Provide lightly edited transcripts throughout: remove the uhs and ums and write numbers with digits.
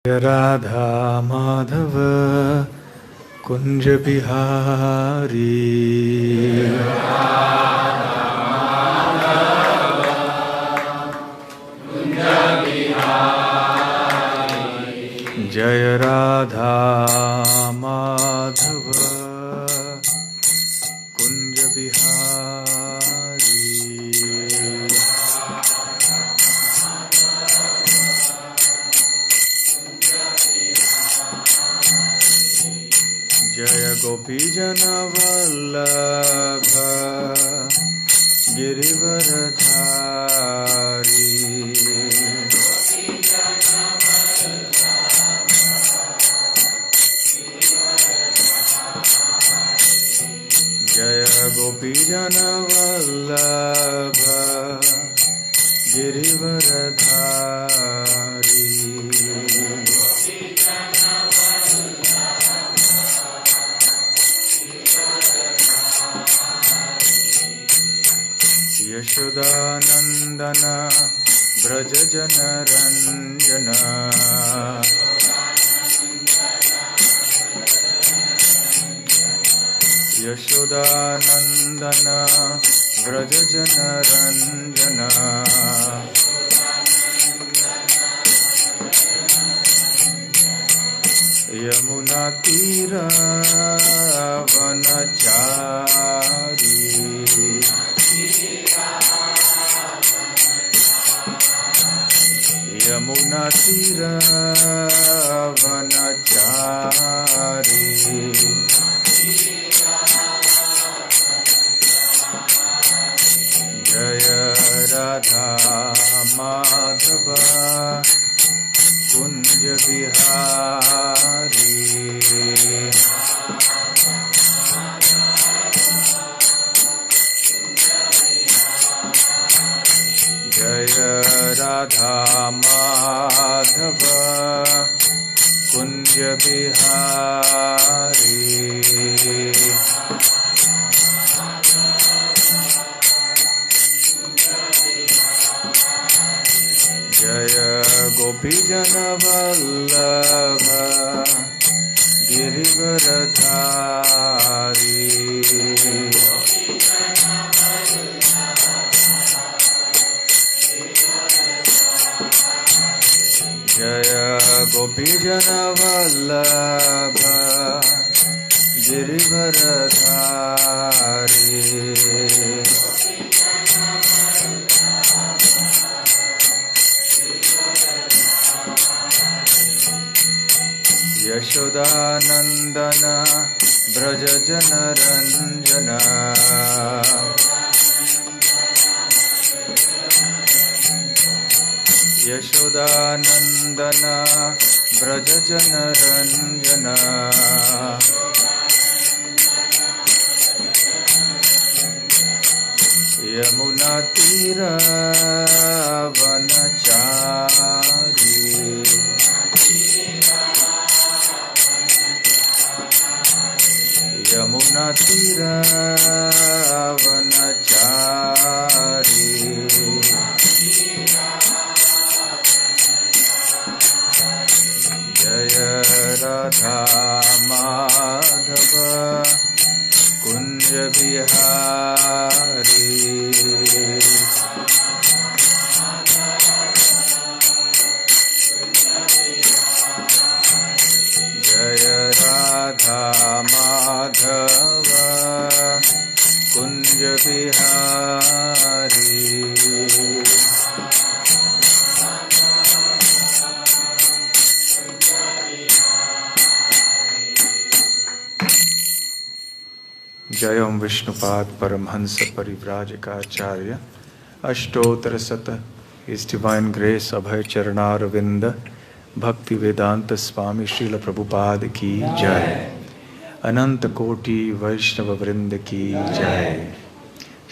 राधा माधव कुंज बिहारी जय राधा माधव कुंज बिहारी जय गोपी जन वल्लभ गिरिवरधारी जय गोपी जन वल्लभ गिरिवरधारी यशोदानंदन ब्रज जन रंजन यशोदानंदन ब्रज जन रंजन यमुना तीर वनचारी यमुना तीर वनचारी जय राधा माधव कुंज बिहारी जय राधा माधव कुंज बिहारी जय गोपी जन वल्लभ गिरिवरधारी जय गोपी जन वल्लभ गिरिवरधारी यशोदानंदन ब्रज जन रंजन यशोदानंदन ब्रज जन रंजन यमुना तीर वनचारी यमुना तीर वनचारी जय राधा माधव कुंज बिहारी जय राधा माधव कुंज बिहारी जय ओम विष्णुपाद परमहंस परिव्राजकाचार्य अष्टोत्तर शत His Divine Grace अभय चरणारविंद भक्ति वेदांत स्वामी श्रील प्रभुपाद की जय। अनंत कोटि वैष्णव वृंद की जय।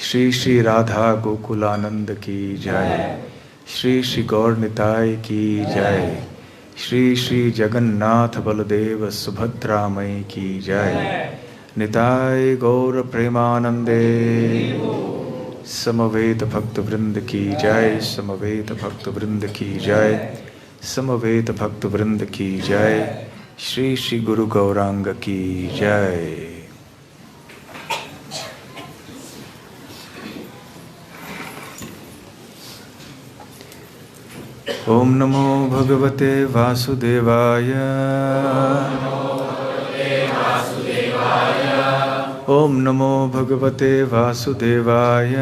श्री श्री राधा गोकुलानंद की जय। श्री श्री गौर निताय की जय। श्री श्री जगन्नाथ बलदेव सुभद्रा मई की जय। निताय गौर प्रेमानंदे समवेत भक्त वृंद की जय। समवेत भक्त वृंद की जय। समवेत भक्त वृंद की जय। श्री श्री गुरु गौरांग की जय। ओम नमो भगवते वासुदेवाय। ओम नमो भगवते वासुदेवाय।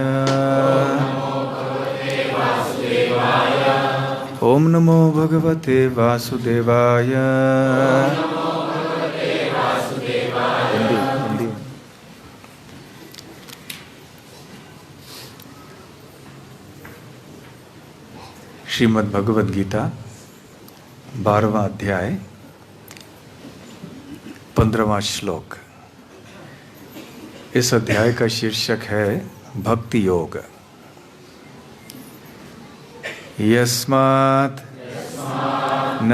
ओम नमो भगवते वासुदेवाय। हिंदी। श्रीमद् भगवद गीता 12वां अध्याय 15वां श्लोक। इस अध्याय का शीर्षक है भक्ति योग। यस्मात् न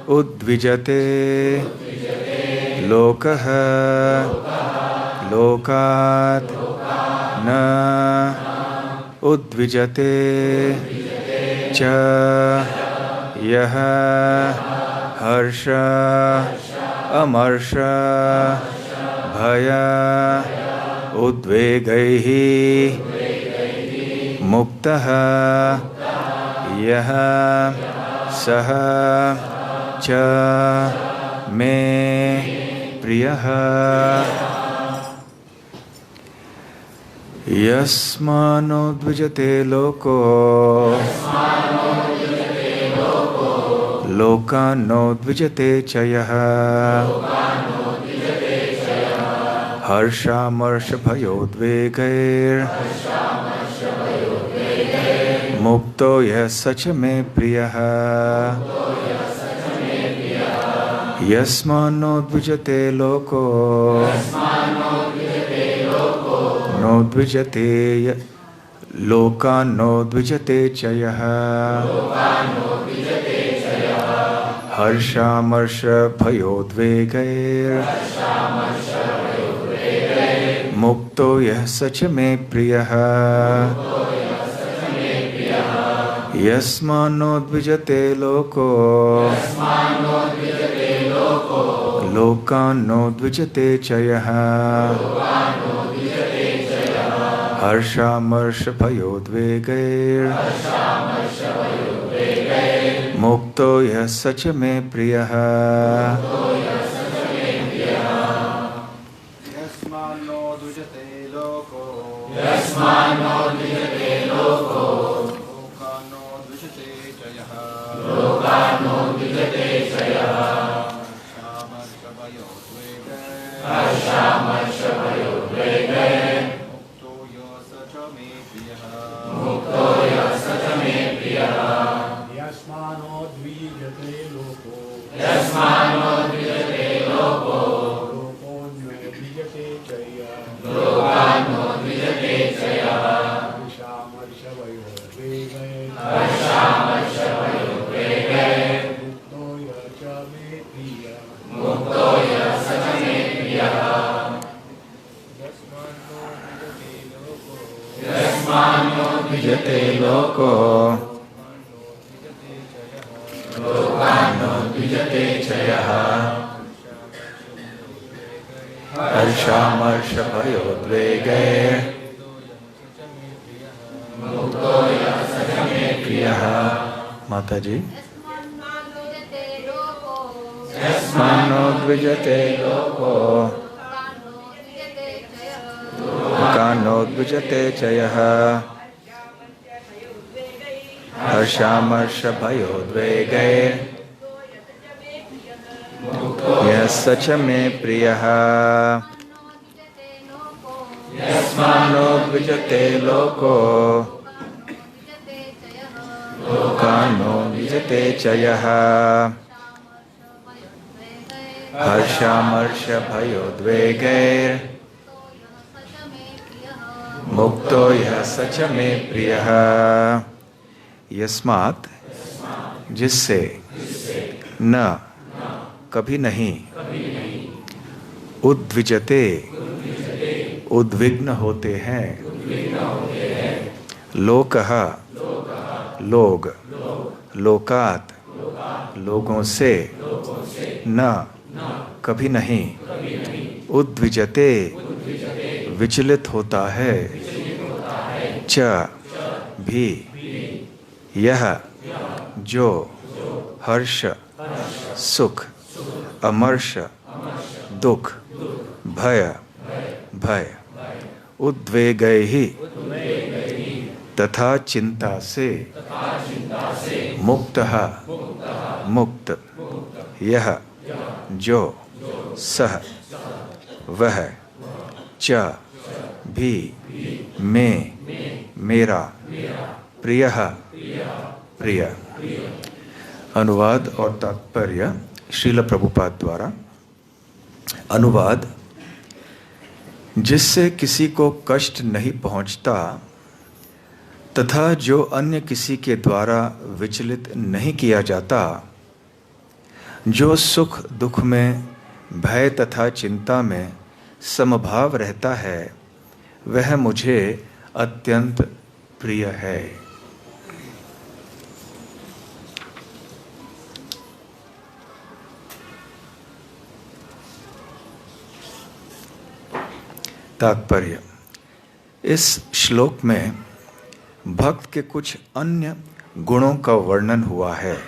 उद्विजते लोकः लोकात् न उद्विजते च यः हर्ष अमर्ष भय उद्वेगैः मुक्तः यः सः च मे प्रियः। यस्मान्नोद्विजते लोको लोकान्नोद्विजते च यः हर्षामर्षभयोद्वेगैर्मुक्तो यः स च मे प्रियः। यस्मान्नोद्विजते लोको नोद्विजते लोकान्नोद्विजते च यः हर्षामर्षभयोद्वेगैर्मुक्तो यः स च मे प्रियः। यस्मान्नोद्विजते लोको लोकान्नोद्विजते च यः हर्षामर्षभयोद्वेगैर्मुक्तो यः स च मे प्रियः। यस्मान्नोद्विजते लोको लोकान्नोद्विजते च यः हर्षामर्षभयोद्वेगैर्मुक्तो यः स च मे प्रियः। यस्मान्नोद्विजते लोको लोकोन्नोद्विजते च यः हर्षामर्षभयोद्वेगैर्मुक्तो यः च मे प्रियः। यस्मान्नोद्विजते लोको लोकान्नोद्विजते च यः हर्षामर्षभयोद्वेगैर्मुक्तो यः स च मे प्रियः। माता जी। यस्मान्नोद्विजते लोको लोकान्नोद्विजते च यः हर्षामर्षभयोद्वेगैर्मुक्तो यः स च मे प्रियः। यस्मान्नोद्विजते लोको लोकान्नोद्विजते च यः हर्षामर्षभयोद्वेगैर्मुक्तो यः स च मे प्रियः। यस्मात् जिससे न कभी नहीं उद्विजते उद्विग्न होते हैं लोकः लोग लोकात लोगों से न कभी नहीं उद्विजते विचलित होता है च भी यह जो हर्ष सुख अमर्ष दुख भय भय उद्वेगै ही तथा चिंता से मुक्तः मुक्त यह जो सह वह च भी में मेरा प्रियः प्रिय। अनुवाद और तात्पर्य श्रील प्रभुपाद द्वारा। अनुवाद: जिससे किसी को कष्ट नहीं पहुंचता तथा जो अन्य किसी के द्वारा विचलित नहीं किया जाता, जो सुख दुख में भय तथा चिंता में समभाव रहता है, वह मुझे अत्यंत प्रिय है। तात्पर्य: इस श्लोक में भक्त के कुछ अन्य गुणों का वर्णन हुआ है।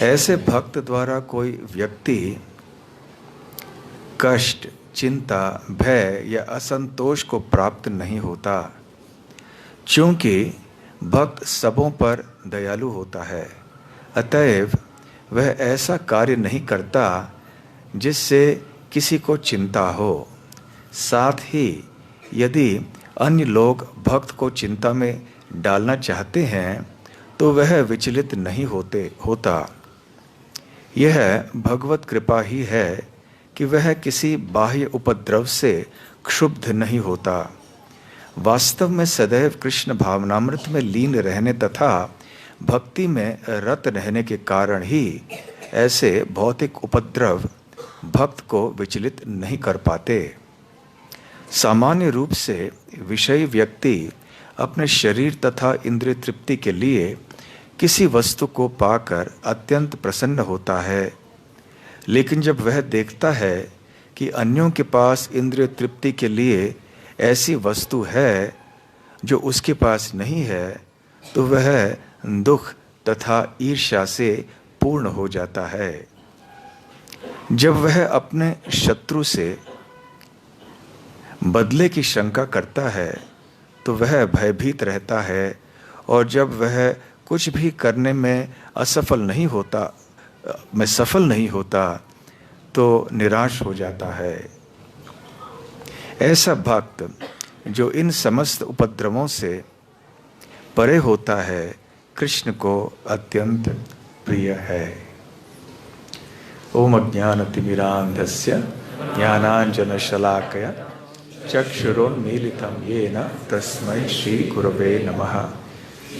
ऐसे भक्त द्वारा कोई व्यक्ति कष्ट, चिंता, भय या असंतोष को प्राप्त नहीं होता, क्योंकि भक्त सबों पर दयालु होता है। अतएव वह ऐसा कार्य नहीं करता जिससे किसी को चिंता हो। साथ ही यदि अन्य लोग भक्त को चिंता में डालना चाहते हैं तो वह विचलित नहीं होता। यह भगवत कृपा ही है कि वह किसी बाह्य उपद्रव से क्षुब्ध नहीं होता। वास्तव में सदैव कृष्ण भावनामृत में लीन रहने तथा भक्ति में रत रहने के कारण ही ऐसे भौतिक उपद्रव भक्त को विचलित नहीं कर पाते। सामान्य रूप से विषयी व्यक्ति अपने शरीर तथा इंद्रिय तृप्ति के लिए किसी वस्तु को पाकर अत्यंत प्रसन्न होता है, लेकिन जब वह देखता है कि अन्यों के पास इंद्रिय तृप्ति के लिए ऐसी वस्तु है जो उसके पास नहीं है, तो वह दुख तथा ईर्ष्या से पूर्ण हो जाता है। जब वह अपने शत्रु से बदले की शंका करता है तो वह भयभीत रहता है, और जब वह कुछ भी करने में सफल नहीं होता तो निराश हो जाता है। ऐसा भक्त जो इन समस्त उपद्रवों से परे होता है, कृष्ण को अत्यंत प्रिय है। ओम अज्ञानतिमिरान्धस्य ज्ञानाञ्जनशलाकया चक्षुरोन्मीलितं येन तस्मै श्रीगुरवे नमः।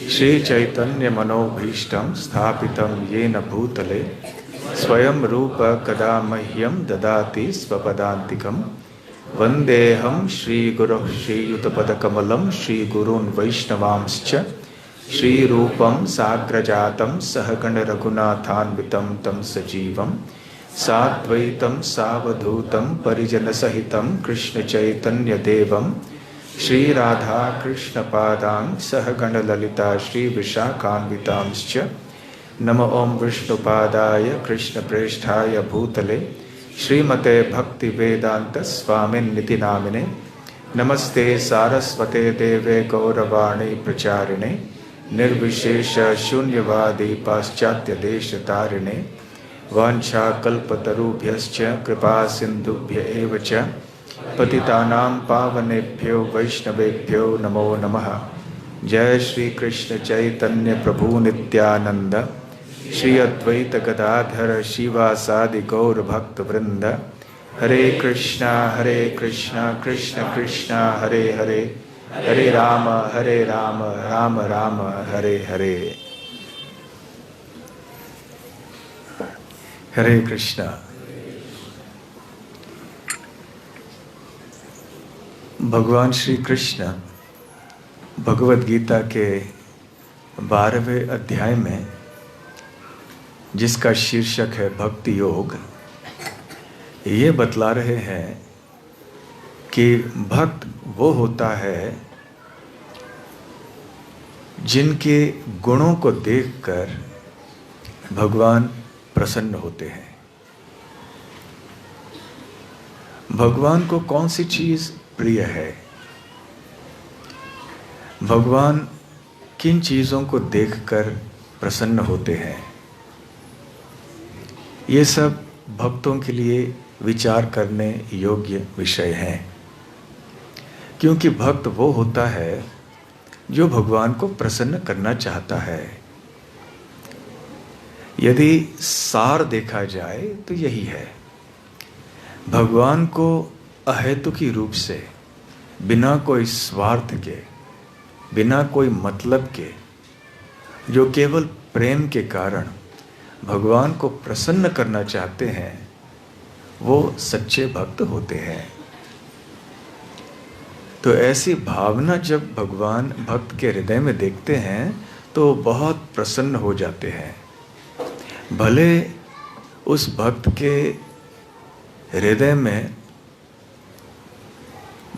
श्रीचैतन्यमनोभीष्टं स्थापितं येन भूतले स्वयं रूप कदा मह्यं ददाति स्वपदान्तिकं। वन्देऽहं श्रीगुरोः श्रीयुतपदकमलं श्रीगुरून् वैष्णवांश्च श्रीरूपं साग्रजातं सहगणरघुनाथान्वितं तं सजीवं साद्वैतं सावधूतं परिजनसहितं कृष्णचैतन्यदेवं श्रीराधाकृष्णपादां सहगणललिता श्रीविशाखान्वितांश्च। नमो ॐ विष्णुपादाय कृष्णप्रेष्ठाय भूतले श्रीमते भक्तिवेदान्तस्वामिन्निति नामिने। नमस्ते सारस्वते देवे गौरवाणी प्रचारिणे निर्विशेष शून्यवादी पाश्चात्यदेशतारिणे। वाञ्छाकल्पतरुभ्यश्च कृपा सिन्धुभ्य एव च पतितानां पावनेभ्यो वैष्णवेभ्यो नमो नमः। जय श्री कृष्ण चैतन्य प्रभु नित्यानंद श्री अद्वैत गदाधर शिवासादि गौर भक्त वृंद। हरे कृष्णा कृष्ण कृष्ण हरे हरे, हरे राम राम राम हरे हरे। हरे कृष्णा। भगवान श्री कृष्ण भगवद गीता के 12वें अध्याय में, जिसका शीर्षक है भक्ति योग, ये बतला रहे हैं कि भक्त वो होता है जिनके गुणों को देखकर भगवान प्रसन्न होते हैं। भगवान को कौन सी चीज प्रिय है, भगवान किन चीजों को देखकर प्रसन्न होते हैं, ये सब भक्तों के लिए विचार करने योग्य विषय हैं। क्योंकि भक्त वो होता है जो भगवान को प्रसन्न करना चाहता है। यदि सार देखा जाए तो यही है, भगवान को अहेतुकी रूप से, बिना कोई स्वार्थ के, बिना कोई मतलब के, जो केवल प्रेम के कारण भगवान को प्रसन्न करना चाहते हैं, वो सच्चे भक्त होते हैं। तो ऐसी भावना जब भगवान भक्त के हृदय में देखते हैं तो बहुत प्रसन्न हो जाते हैं। भले उस भक्त के हृदय में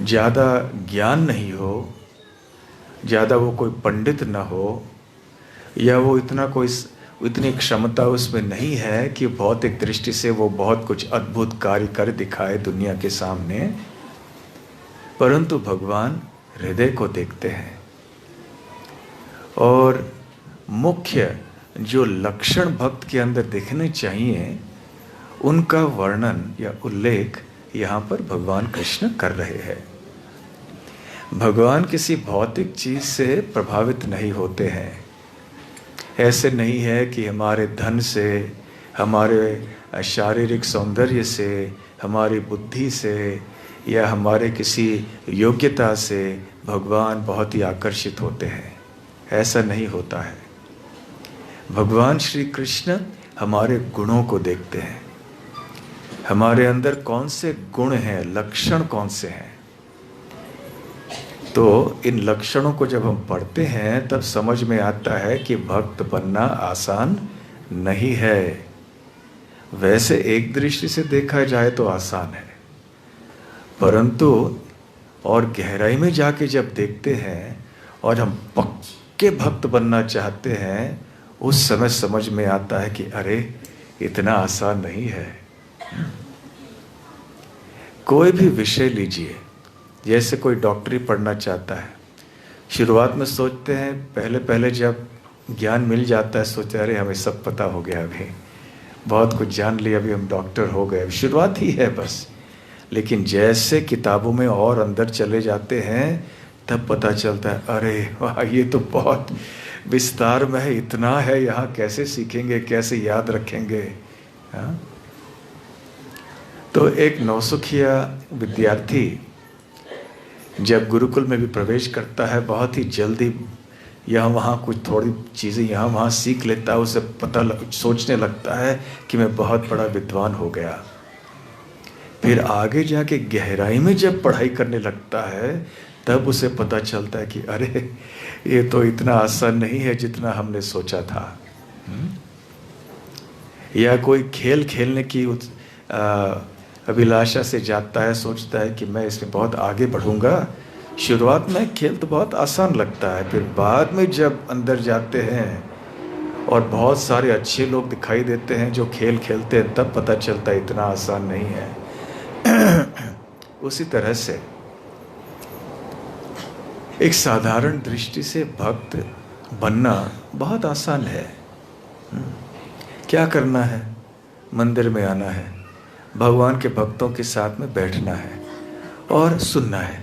ज़्यादा ज्ञान नहीं हो, ज़्यादा वो कोई पंडित ना हो, या वो इतनी क्षमता उसमें नहीं है कि भौतिक दृष्टि से वो बहुत कुछ अद्भुत कार्य कर दिखाए दुनिया के सामने, परंतु भगवान हृदय को देखते हैं। और मुख्य जो लक्षण भक्त के अंदर दिखने चाहिए, उनका वर्णन या उल्लेख यहाँ पर भगवान कृष्ण कर रहे हैं। भगवान किसी भौतिक चीज से प्रभावित नहीं होते हैं। ऐसे नहीं है कि हमारे धन से, हमारे शारीरिक सौंदर्य से, हमारी बुद्धि से या हमारे किसी योग्यता से भगवान बहुत ही आकर्षित होते हैं। ऐसा नहीं होता है। भगवान श्री कृष्ण हमारे गुणों को देखते हैं, हमारे अंदर कौन से गुण हैं, लक्षण कौन से हैं। तो इन लक्षणों को जब हम पढ़ते हैं तब समझ में आता है कि भक्त बनना आसान नहीं है। वैसे एक दृष्टि से देखा जाए तो आसान है, परंतु और गहराई में जाके जब देखते हैं और हम पक्के भक्त बनना चाहते हैं, उस समय समझ में आता है कि अरे इतना आसान नहीं है। कोई भी विषय लीजिए, जैसे कोई डॉक्टरी पढ़ना चाहता है, शुरुआत में सोचते हैं, पहले पहले जब ज्ञान मिल जाता है सोचते हैं अरे हमें सब पता हो गया, अभी बहुत कुछ जान लिया, अभी हम डॉक्टर हो गए। शुरुआत ही है बस। लेकिन जैसे किताबों में और अंदर चले जाते हैं तब पता चलता है अरे वाह, ये तो बहुत विस्तार में है, इतना है, यहाँ कैसे सीखेंगे, कैसे याद रखेंगे। हाँ? तो एक नौसुखिया विद्यार्थी जब गुरुकुल में भी प्रवेश करता है, बहुत ही जल्दी यहाँ वहाँ कुछ थोड़ी चीज़ें यहाँ वहाँ सीख लेता है, उसे सोचने लगता है कि मैं बहुत बड़ा विद्वान हो गया। फिर आगे जाके गहराई में जब पढ़ाई करने लगता है तब उसे पता चलता है कि अरे ये तो इतना आसान नहीं है जितना हमने सोचा था। या कोई खेल खेलने की अभिलाषा से जाता है, सोचता है कि मैं इसमें बहुत आगे बढ़ूंगा। शुरुआत में खेल तो बहुत आसान लगता है, फिर बाद में जब अंदर जाते हैं और बहुत सारे अच्छे लोग दिखाई देते हैं जो खेल खेलते हैं, तब पता चलता है इतना आसान नहीं है। उसी तरह से एक साधारण दृष्टि से भक्त बनना बहुत आसान है। क्या करना है? मंदिर में आना है, भगवान के भक्तों के साथ में बैठना है और सुनना है।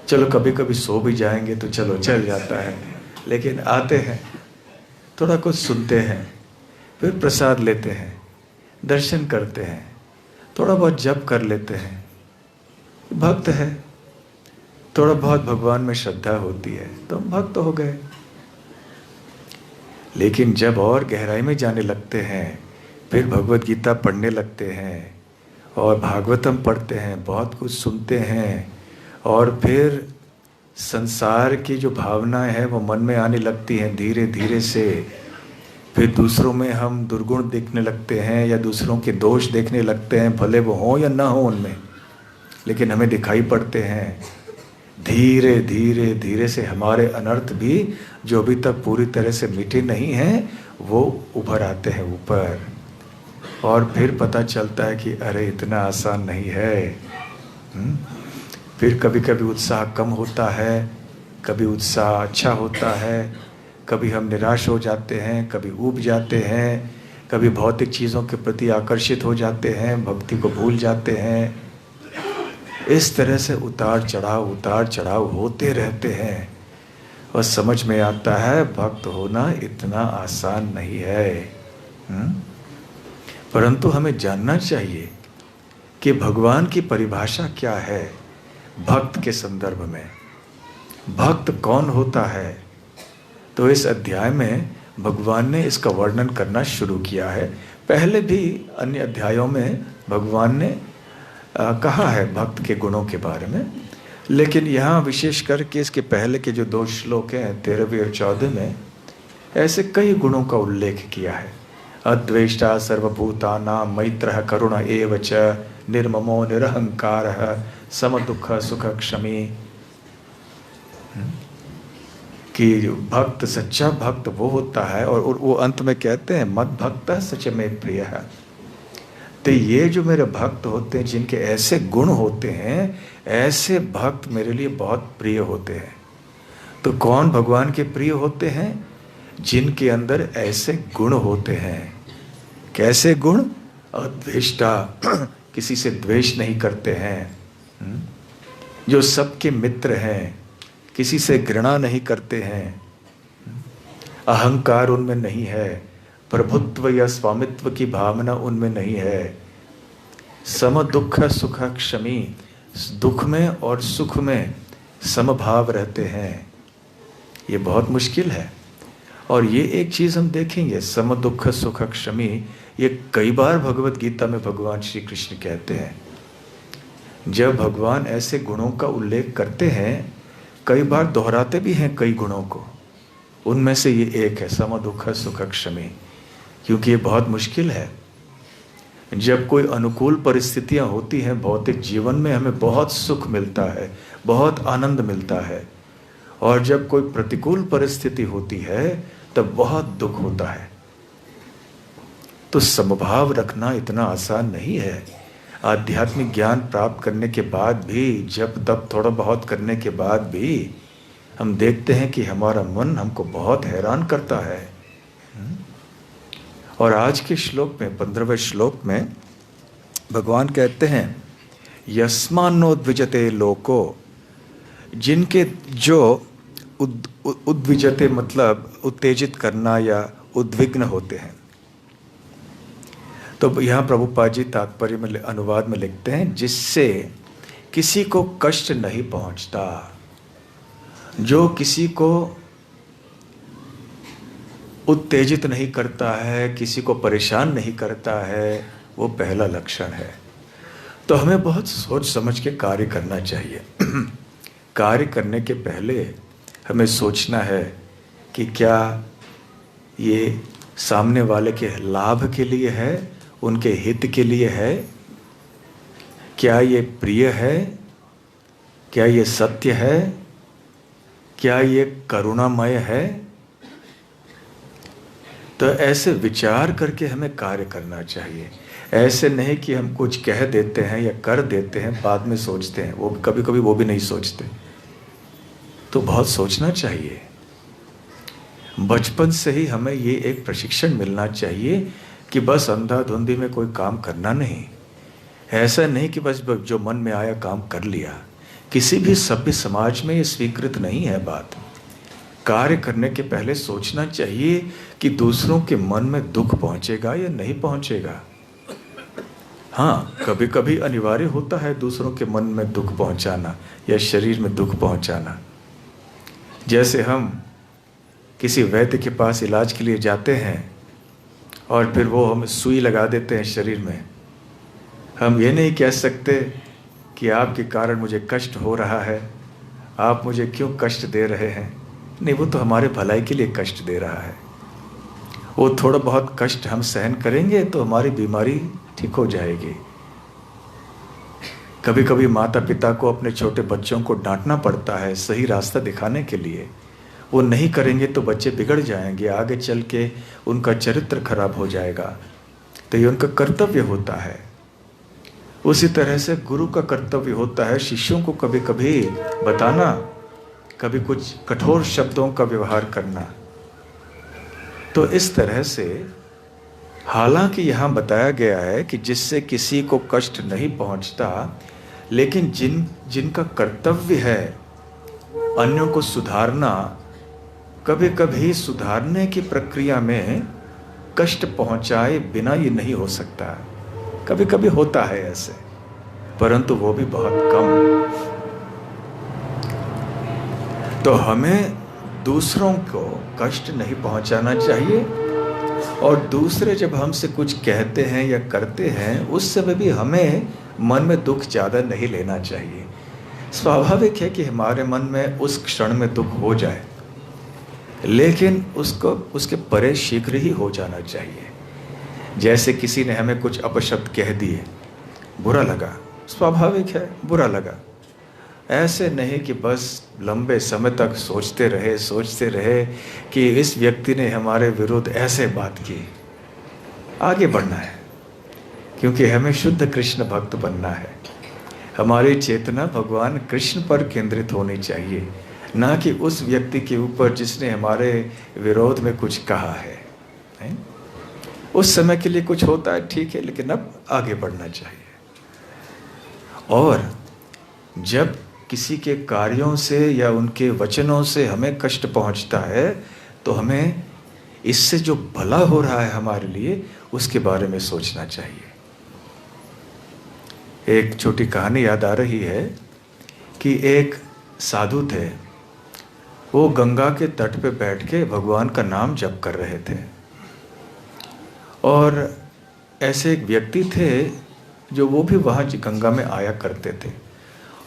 चलो कभी कभी सो भी जाएंगे तो चलो चल जाता है, लेकिन आते हैं, थोड़ा कुछ सुनते हैं, फिर प्रसाद लेते हैं, दर्शन करते हैं, थोड़ा बहुत जप कर लेते हैं। भक्त है। थोड़ा बहुत भगवान में श्रद्धा होती है तो हम भक्त हो गए। लेकिन जब और गहराई में जाने लगते हैं, फिर भगवत गीता पढ़ने लगते हैं और भागवतम पढ़ते हैं, बहुत कुछ सुनते हैं और फिर संसार की जो भावनाएं हैं वो मन में आने लगती हैं धीरे धीरे से। फिर दूसरों में हम दुर्गुण देखने लगते हैं या दूसरों के दोष देखने लगते हैं, भले वो हों या ना हो उनमें, लेकिन हमें दिखाई पड़ते हैं। धीरे धीरे धीरे से हमारे अनर्थ भी जो अभी तक पूरी तरह से मिटे नहीं हैं वो उभर आते हैं ऊपर। और फिर पता चलता है कि अरे इतना आसान नहीं है। फिर कभी कभी उत्साह कम होता है, कभी उत्साह अच्छा होता है, कभी हम निराश हो जाते हैं, कभी ऊब जाते हैं, कभी भौतिक चीज़ों के प्रति आकर्षित हो जाते हैं, भक्ति को भूल जाते हैं। इस तरह से उतार चढ़ाव होते रहते हैं। और समझ में आता है भक्त होना इतना आसान नहीं है। परंतु हमें जानना चाहिए कि भगवान की परिभाषा क्या है भक्त के संदर्भ में। भक्त कौन होता है? तो इस अध्याय में भगवान ने इसका वर्णन करना शुरू किया है। पहले भी अन्य अध्यायों में भगवान ने कहा है भक्त के गुणों के बारे में, लेकिन यहाँ विशेष करके इसके पहले के जो 2 श्लोक हैं 13वें और 14 में ऐसे कई गुणों का उल्लेख किया है। अद्वेष्टा सर्वभूतानां मैत्रः करुण एव च निर्ममो निरहंकारः समदुःख सुख क्षमी। कि भक्त, सच्चा भक्त वो होता है, और वो अंत में कहते हैं मद भक्तः सच में प्रियः। तो ये जो मेरे भक्त होते हैं जिनके ऐसे गुण होते हैं, ऐसे भक्त मेरे लिए बहुत प्रिय होते हैं। तो कौन भगवान के प्रिय होते हैं? जिनके अंदर ऐसे गुण होते हैं। कैसे गुण? अद्वेष्टा, किसी से द्वेष नहीं करते हैं, जो सबके मित्र हैं, किसी से घृणा नहीं करते हैं, अहंकार उनमें नहीं है, प्रभुत्व या स्वामित्व की भावना उनमें नहीं है। सम दुख सुख क्षमी, दुख में और सुख में समभाव रहते हैं। ये बहुत मुश्किल है। और ये एक चीज़ हम देखेंगे, सम दुख सुख क्षमी, ये कई बार भगवत गीता में भगवान श्री कृष्ण कहते हैं। जब भगवान ऐसे गुणों का उल्लेख करते हैं, कई बार दोहराते भी हैं कई गुणों को, उनमें से ये एक है सम दुख सुख क्षमी। क्योंकि ये बहुत मुश्किल है। जब कोई अनुकूल परिस्थितियां होती हैं भौतिक जीवन में, हमें बहुत सुख मिलता है, बहुत आनंद मिलता है, और जब कोई प्रतिकूल परिस्थिति होती है तब बहुत दुख होता है। तो समभाव रखना इतना आसान नहीं है। आध्यात्मिक ज्ञान प्राप्त करने के बाद भी, जब तब थोड़ा बहुत करने के बाद भी, हम देखते हैं कि हमारा मन हमको बहुत हैरान करता है। और आज के श्लोक में 15वें श्लोक में भगवान कहते हैं यस्मान्नोद्विजते लोको, जिनके जो उद्विजते मतलब उत्तेजित करना या उद्विग्न होते हैं। तो यहाँ प्रभुपाद जी तात्पर्य में अनुवाद में लिखते हैं जिससे किसी को कष्ट नहीं पहुँचता, जो किसी को उत्तेजित नहीं करता है, किसी को परेशान नहीं करता है, वो पहला लक्षण है। तो हमें बहुत सोच समझ के कार्य करना चाहिए। कार्य करने के पहले हमें सोचना है कि क्या ये सामने वाले के लाभ के लिए है, उनके हित के लिए है, क्या ये प्रिय है, क्या ये सत्य है, क्या ये करुणामय है। तो ऐसे विचार करके हमें कार्य करना चाहिए। ऐसे नहीं कि हम कुछ कह देते हैं या कर देते हैं, बाद में सोचते हैं, वो कभी कभी वो भी नहीं सोचते। तो बहुत सोचना चाहिए। बचपन से ही हमें ये एक प्रशिक्षण मिलना चाहिए कि बस अंधाधुंधी में कोई काम करना नहीं। ऐसा नहीं कि बस जो मन में आया काम कर लिया। किसी भी सभ्य समाज में ये स्वीकृत नहीं है बात। कार्य करने के पहले सोचना चाहिए कि दूसरों के मन में दुख पहुंचेगा या नहीं पहुंचेगा। हाँ, कभी कभी अनिवार्य होता है दूसरों के मन में दुख पहुंचाना या शरीर में दुख पहुंचाना। जैसे हम किसी वैद्य के पास इलाज के लिए जाते हैं और फिर वो हमें सुई लगा देते हैं शरीर में। हम ये नहीं कह सकते कि आपके कारण मुझे कष्ट हो रहा है, आप मुझे क्यों कष्ट दे रहे हैं? नहीं, वो तो हमारे भलाई के लिए कष्ट दे रहा है। वो थोड़ा बहुत कष्ट हम सहन करेंगे तो हमारी बीमारी ठीक हो जाएगी। कभी कभी माता पिता को अपने छोटे बच्चों को डांटना पड़ता है सही रास्ता दिखाने के लिए। वो नहीं करेंगे तो बच्चे बिगड़ जाएंगे, आगे चल के उनका चरित्र खराब हो जाएगा। तो ये उनका कर्तव्य होता है। उसी तरह से गुरु का कर्तव्य होता है शिष्यों को कभी कभी बताना, कभी कुछ कठोर शब्दों का व्यवहार करना। तो इस तरह से हालांकि यहाँ बताया गया है कि जिससे किसी को कष्ट नहीं पहुँचता, लेकिन जिनका कर्तव्य है अन्यों को सुधारना, कभी कभी सुधारने की प्रक्रिया में कष्ट पहुंचाए बिना ये नहीं हो सकता। कभी कभी होता है ऐसे, परंतु वो भी बहुत कम। तो हमें दूसरों को कष्ट नहीं पहुंचाना चाहिए, और दूसरे जब हमसे कुछ कहते हैं या करते हैं उस समय भी हमें मन में दुख ज़्यादा नहीं लेना चाहिए। स्वाभाविक है कि हमारे मन में उस क्षण में दुख हो जाए, लेकिन उसको उसके परे शीघ्र ही हो जाना चाहिए। जैसे किसी ने हमें कुछ अपशब्द कह दिए, बुरा लगा, स्वाभाविक है बुरा लगा। ऐसे नहीं कि बस लंबे समय तक सोचते रहे कि इस व्यक्ति ने हमारे विरुद्ध ऐसे बात की। आगे बढ़ना है, क्योंकि हमें शुद्ध कृष्ण भक्त बनना है। हमारी चेतना भगवान कृष्ण पर केंद्रित होनी चाहिए, ना कि उस व्यक्ति के ऊपर जिसने हमारे विरोध में कुछ कहा है। नहीं? उस समय के लिए कुछ होता है, ठीक है, लेकिन अब आगे बढ़ना चाहिए। और जब किसी के कार्यों से या उनके वचनों से हमें कष्ट पहुंचता है, तो हमें इससे जो भला हो रहा है हमारे लिए उसके बारे में सोचना चाहिए। एक छोटी कहानी याद आ रही है कि एक साधु थे, वो गंगा के तट पे बैठ के भगवान का नाम जप कर रहे थे। और ऐसे एक व्यक्ति थे जो वो भी वहाँ गंगा में आया करते थे,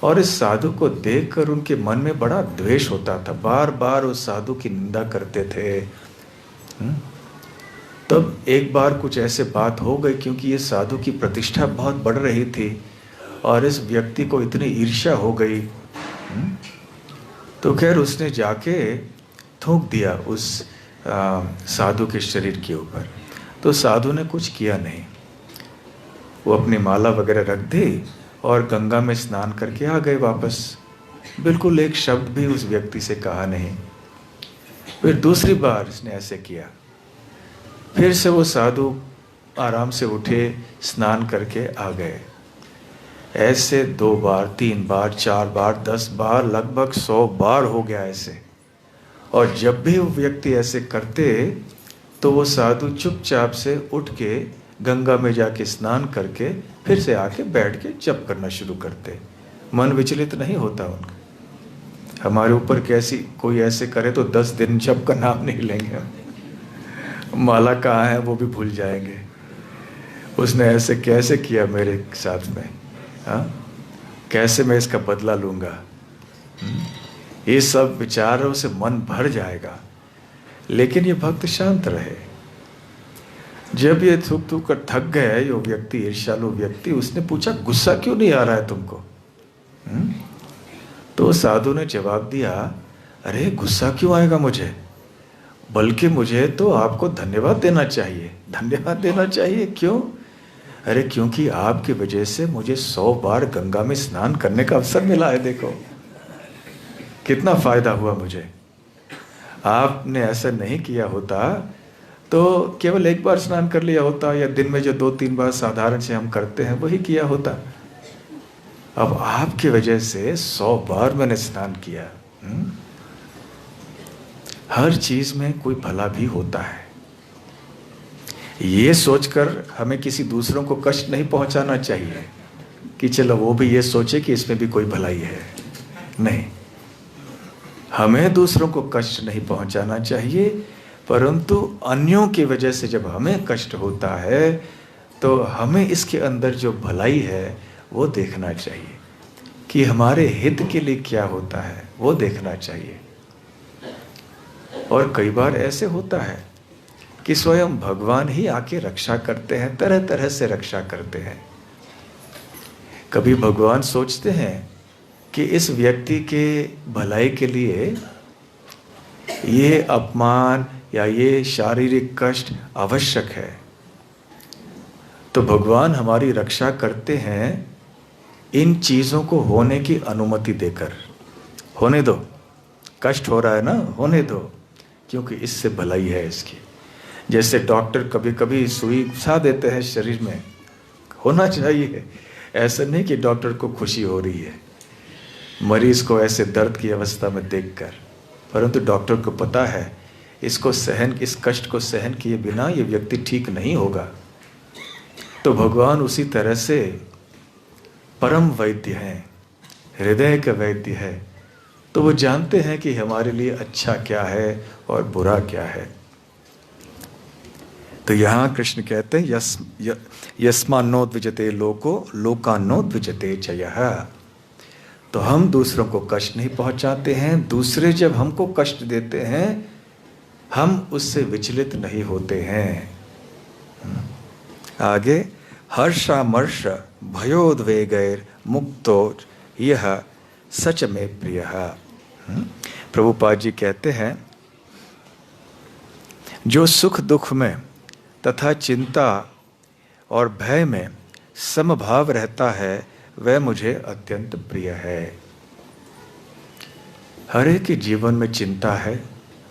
और इस साधु को देखकर उनके मन में बड़ा द्वेष होता था, बार बार उस साधु की निंदा करते थे। तब एक बार कुछ ऐसे बात हो गई, क्योंकि ये साधु की प्रतिष्ठा बहुत बढ़ रही थी और इस व्यक्ति को इतनी ईर्ष्या हो गई। तो खैर उसने जाके थूक दिया उस साधु के शरीर के ऊपर। तो साधु ने कुछ किया नहीं, वो अपनी माला वगैरह रख दी और गंगा में स्नान करके आ गए वापस। बिल्कुल एक शब्द भी उस व्यक्ति से कहा नहीं। फिर दूसरी बार इसने ऐसे किया, फिर से वो साधु आराम से उठे, स्नान करके आ गए। ऐसे 2 बार, 3 बार, 4 बार, 10 बार, लगभग 100 बार हो गया ऐसे। और जब भी वो व्यक्ति ऐसे करते तो वो साधु चुपचाप से उठ के गंगा में जाके स्नान करके फिर से आके बैठ के जप करना शुरू करते। मन विचलित नहीं होता उनका। हमारे ऊपर कैसी कोई ऐसे करे तो 10 दिन जप का नाम नहीं लेंगे, माला कहाँ है वो भी भूल जाएंगे। उसने ऐसे कैसे किया मेरे साथ में, हाँ, कैसे मैं इसका बदला लूँगा, ये सब विचारों से मन भर जाएगा। लेकिन ये भक्त शांत रहे। जब ये थूक कर थक गए यो व्यक्ति, ईर्ष्यालु व्यक्ति, उसने पूछा गुस्सा क्यों नहीं आ रहा है तुमको? तो साधु ने जवाब दिया, अरे गुस्सा क्यों आएगा मुझे, बल्कि मुझे तो आपको धन्यवाद देना चाहिए। धन्यवाद देना चाहिए क्यों? अरे क्योंकि आपकी वजह से मुझे 100 बार गंगा में स्नान करने का अवसर मिला है। देखो कितना फायदा हुआ मुझे। आपने ऐसा नहीं किया होता तो केवल एक बार स्नान कर लिया होता, या दिन में जो 2-3 बार साधारण से हम करते हैं वही किया होता। अब आपकी वजह से 100 बार मैंने स्नान किया। हर चीज में कोई भला भी होता है। ये सोचकर हमें किसी दूसरों को कष्ट नहीं पहुंचाना चाहिए कि चलो वो भी ये सोचे कि इसमें भी कोई भलाई है। नहीं, हमें दूसरों को कष्ट नहीं पहुंचाना चाहिए, परंतु अन्यों की वजह से जब हमें कष्ट होता है तो हमें इसके अंदर जो भलाई है वो देखना चाहिए कि कि हमारे हित के लिए क्या होता है वो देखना चाहिए। और कई बार ऐसे होता है कि स्वयं भगवान ही आके रक्षा करते हैं, तरह तरह से रक्षा करते हैं। कभी भगवान सोचते हैं कि इस व्यक्ति के भलाई के लिए ये अपमान या ये शारीरिक कष्ट आवश्यक है, तो भगवान हमारी रक्षा करते हैं इन चीज़ों को होने की अनुमति देकर। होने दो, कष्ट हो रहा है ना, होने दो, क्योंकि इससे भलाई है इसकी। जैसे डॉक्टर कभी कभी सुई घुसा देते हैं शरीर में, होना चाहिए। ऐसा नहीं कि डॉक्टर को खुशी हो रही है मरीज को ऐसे दर्द की अवस्था में देखकर, परंतु डॉक्टर को पता है इसको सहन, इस कष्ट को सहन किए बिना ये व्यक्ति ठीक नहीं होगा। तो भगवान उसी तरह से परम वैद्य हैं, हृदय का वैद्य है। तो वो जानते हैं कि हमारे लिए अच्छा क्या है और बुरा क्या है। तो यहाँ कृष्ण कहते हैं यस्मान्नोद्विजते लोको लोकान्नोद्विजते च यः। तो हम दूसरों को कष्ट नहीं पहुंचाते हैं, दूसरे जब हमको कष्ट देते हैं हम उससे विचलित नहीं होते हैं। आगे हर्षामर्ष भयोद्वेगैर मुक्तो यह सच में प्रिय। प्रभुपाद जी कहते हैं जो सुख दुख में तथा चिंता और भय में समभाव रहता है वह मुझे अत्यंत प्रिय है। हर एक के जीवन में चिंता है,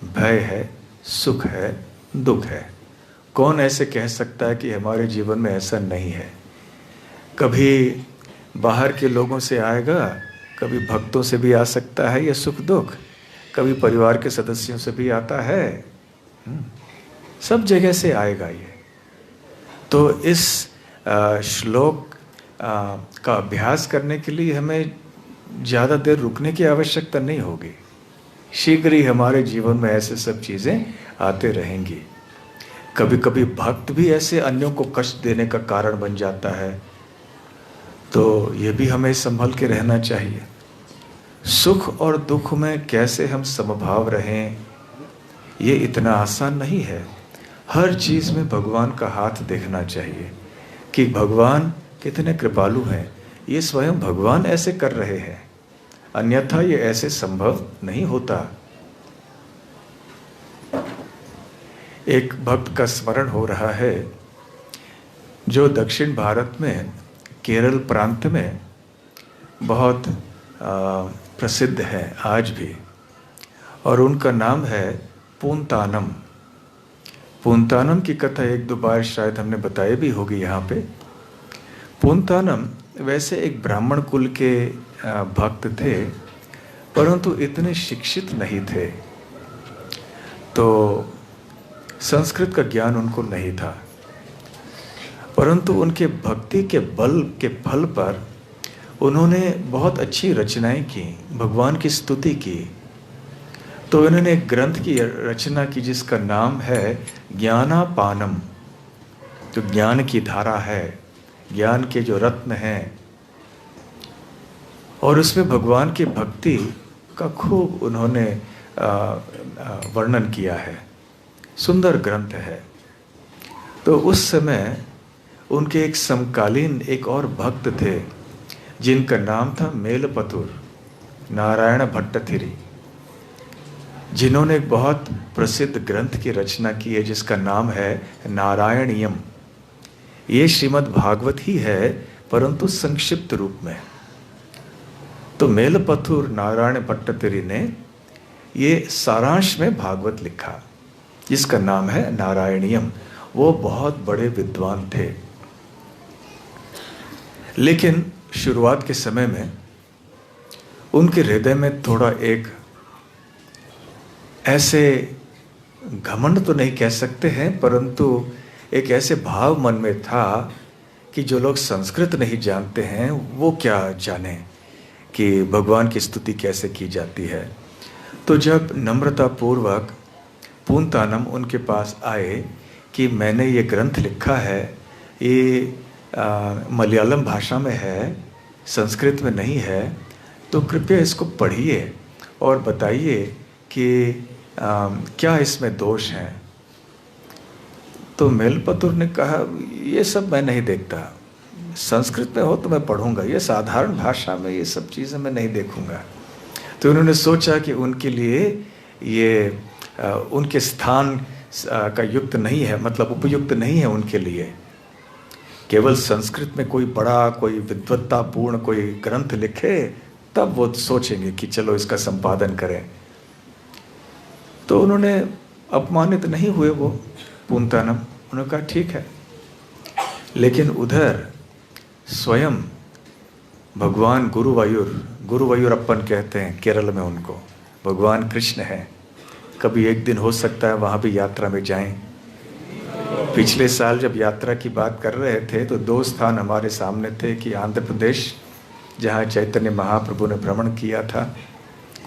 भय है, सुख है, दुख है। कौन ऐसे कह सकता है कि हमारे जीवन में ऐसा नहीं है? कभी बाहर के लोगों से आएगा, कभी भक्तों से भी आ सकता है ये सुख दुख, कभी परिवार के सदस्यों से भी आता है, सब जगह से आएगा ये। तो इस श्लोक का अभ्यास करने के लिए हमें ज़्यादा देर रुकने की आवश्यकता नहीं होगी। शीघ्र ही हमारे जीवन में ऐसे सब चीज़ें आते रहेंगी। कभी कभी भक्त भी ऐसे अन्यों को कष्ट देने का कारण बन जाता है, तो ये भी हमें संभल के रहना चाहिए। सुख और दुख में कैसे हम समभाव रहें ये इतना आसान नहीं है। हर चीज़ में भगवान का हाथ देखना चाहिए कि भगवान कितने कृपालु हैं। ये स्वयं भगवान ऐसे कर रहे हैं, अन्यथा ये ऐसे संभव नहीं होता। एक भक्त का स्मरण हो रहा है जो दक्षिण भारत में केरल प्रांत में बहुत प्रसिद्ध है आज भी, और उनका नाम है पूंतानम। पूंतानम की कथा एक दो बार शायद हमने बताई भी होगी यहाँ पे। पूंतानम वैसे एक ब्राह्मण कुल के भक्त थे, परंतु इतने शिक्षित नहीं थे, तो संस्कृत का ज्ञान उनको नहीं था। परंतु उनके भक्ति के बल के फल पर उन्होंने बहुत अच्छी रचनाएं की, भगवान की स्तुति की। तो उन्होंने एक ग्रंथ की रचना की जिसका नाम है ज्ञानापानम। तो ज्ञान की धारा है, ज्ञान के जो रत्न हैं, और उसमें भगवान की भक्ति का खूब उन्होंने वर्णन किया है। सुंदर ग्रंथ है। तो उस समय उनके एक समकालीन एक और भक्त थे जिनका नाम था मेलपतुर नारायण भट्टथिरी, जिन्होंने एक बहुत प्रसिद्ध ग्रंथ की रचना की है जिसका नाम है नारायणीयम। ये श्रीमद् भागवत ही है परंतु संक्षिप्त रूप में। तो मेलपतुर नारायण भट्टथिरी ने ये सारांश में भागवत लिखा जिसका नाम है नारायणीयम। वो बहुत बड़े विद्वान थे, लेकिन शुरुआत के समय में उनके हृदय में थोड़ा एक ऐसे घमंड तो नहीं कह सकते हैं, परंतु एक ऐसे भाव मन में था कि जो लोग संस्कृत नहीं जानते हैं वो क्या जाने कि भगवान की स्तुति कैसे की जाती है। तो जब नम्रता पूर्वक पूंतानम उनके पास आए कि मैंने ये ग्रंथ लिखा है, ये मलयालम भाषा में है, संस्कृत में नहीं है, तो कृपया इसको पढ़िए और बताइए कि क्या इसमें दोष हैं। तो मेलपतुर ने कहा, ये सब मैं नहीं देखता, संस्कृत में हो तो मैं पढ़ूंगा, ये साधारण भाषा में ये सब चीज़ें मैं नहीं देखूंगा। तो उन्होंने सोचा कि उनके लिए ये उनके स्थान का युक्त नहीं है, मतलब उपयुक्त नहीं है उनके लिए। केवल संस्कृत में कोई बड़ा, कोई विद्वत्तापूर्ण कोई ग्रंथ लिखे तब वो सोचेंगे कि चलो इसका संपादन करें। तो उन्होंने अपमानित नहीं हुए वो पूंतानम, उन्होंने कहा ठीक है। लेकिन उधर स्वयं भगवान गुरुवायूरप्पन कहते हैं केरल में उनको, भगवान कृष्ण हैं। कभी एक दिन हो सकता है वहाँ भी यात्रा में जाएं। पिछले साल जब यात्रा की बात कर रहे थे तो दो स्थान हमारे सामने थे कि आंध्र प्रदेश, जहाँ चैतन्य महाप्रभु ने भ्रमण किया था,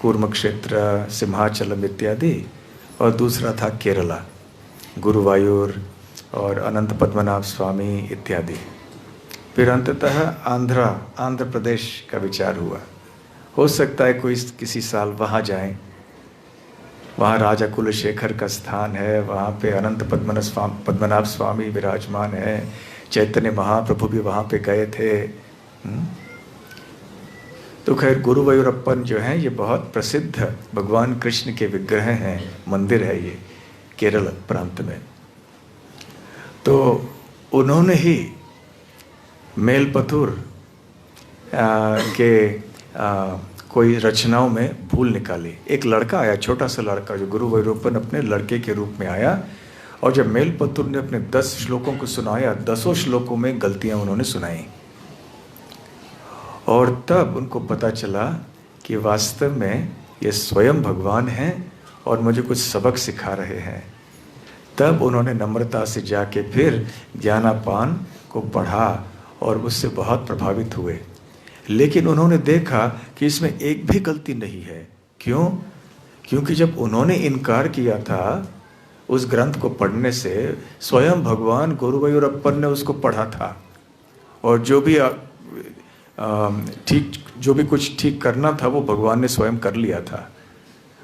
कूर्म क्षेत्र, सिंहाचलम इत्यादि, और दूसरा था केरला, गुरुवायूर और अनंत पद्मनाभ स्वामी इत्यादि। फिर अंततः आंध्र प्रदेश का विचार हुआ। हो सकता है कोई किसी साल वहाँ जाएं। वहाँ राजा कुलशेखर का स्थान है, वहाँ पे अनंत पद्मनाभ स्वामी विराजमान है, चैतन्य महाप्रभु भी वहाँ पे गए थे। तो खैर गुरुवायूरप्पन जो हैं ये बहुत प्रसिद्ध भगवान कृष्ण के विग्रह हैं, मंदिर है ये केरल प्रांत में। तो उन्होंने ही मेलपतुर के कोई रचनाओं में भूल निकाली। एक लड़का आया, छोटा सा लड़का, जो गुरुवायूरप्पन अपने लड़के के रूप में आया, और जब मेलपतुर ने अपने 10 श्लोकों को सुनाया, 10 श्लोकों में गलतियां उन्होंने सुनाई। और तब उनको पता चला कि वास्तव में ये स्वयं भगवान हैं और मुझे कुछ सबक सिखा रहे हैं। तब उन्होंने नम्रता से जाके फिर ज्ञानापान को पढ़ा और उससे बहुत प्रभावित हुए। लेकिन उन्होंने देखा कि इसमें एक भी गलती नहीं है। क्यों? क्योंकि जब उन्होंने इनकार किया था उस ग्रंथ को पढ़ने से, स्वयं भगवान गुरुवायूरप्पन ने उसको पढ़ा था, और जो भी कुछ ठीक करना था वो भगवान ने स्वयं कर लिया था।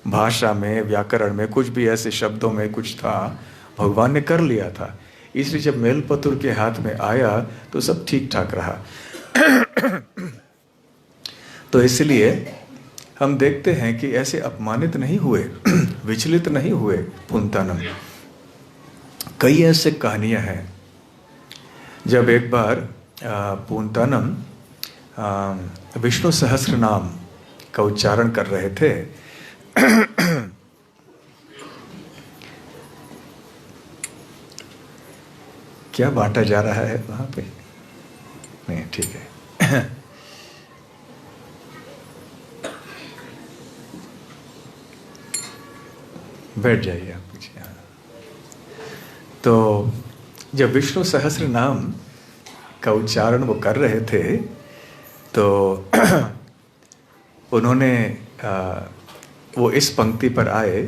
भाषा में, व्याकरण में, कुछ भी ऐसे शब्दों में कुछ था, भगवान ने कर लिया था। इसलिए जब मेलपतुर के हाथ में आया तो सब ठीक ठाक रहा। तो इसलिए हम देखते हैं कि ऐसे अपमानित नहीं हुए, विचलित नहीं हुए पूंतानम। कई ऐसे कहानियां हैं। जब एक बार पूंतानम विष्णु सहस्त्र नाम का उच्चारण कर रहे थे, क्या बांटा जा रहा है वहां पे? नहीं, ठीक है। बैठ जाइए आप पीछे। तो जब विष्णु सहस्त्र नाम का उच्चारण वो कर रहे थे तो उन्होंने वो इस पंक्ति पर आए,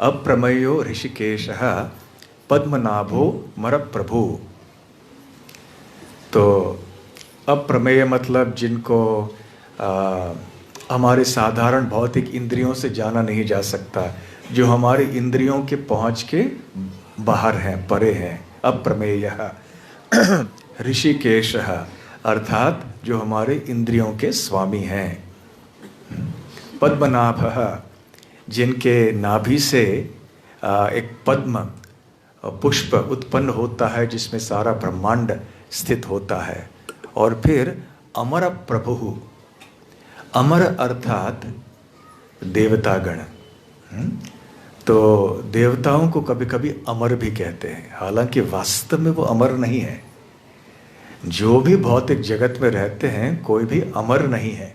अप्रमेयो ऋषिकेशः पद्मनाभो मरप्रभु। तो अप्रमेय मतलब जिनको हमारे साधारण भौतिक इंद्रियों से जाना नहीं जा सकता, जो हमारी इंद्रियों के पहुंच के बाहर हैं, परे हैं। अप्रमेयः ऋषिकेशः अर्थात जो हमारे इंद्रियों के स्वामी हैं। पद्मनाभः जिनके नाभि से एक पद्म पुष्प उत्पन्न होता है जिसमें सारा ब्रह्मांड स्थित होता है। और फिर अमर प्रभु, अमर अर्थात देवतागण। तो देवताओं को कभी कभी अमर भी कहते हैं, हालांकि वास्तव में वो अमर नहीं है। जो भी भौतिक जगत में रहते हैं कोई भी अमर नहीं है,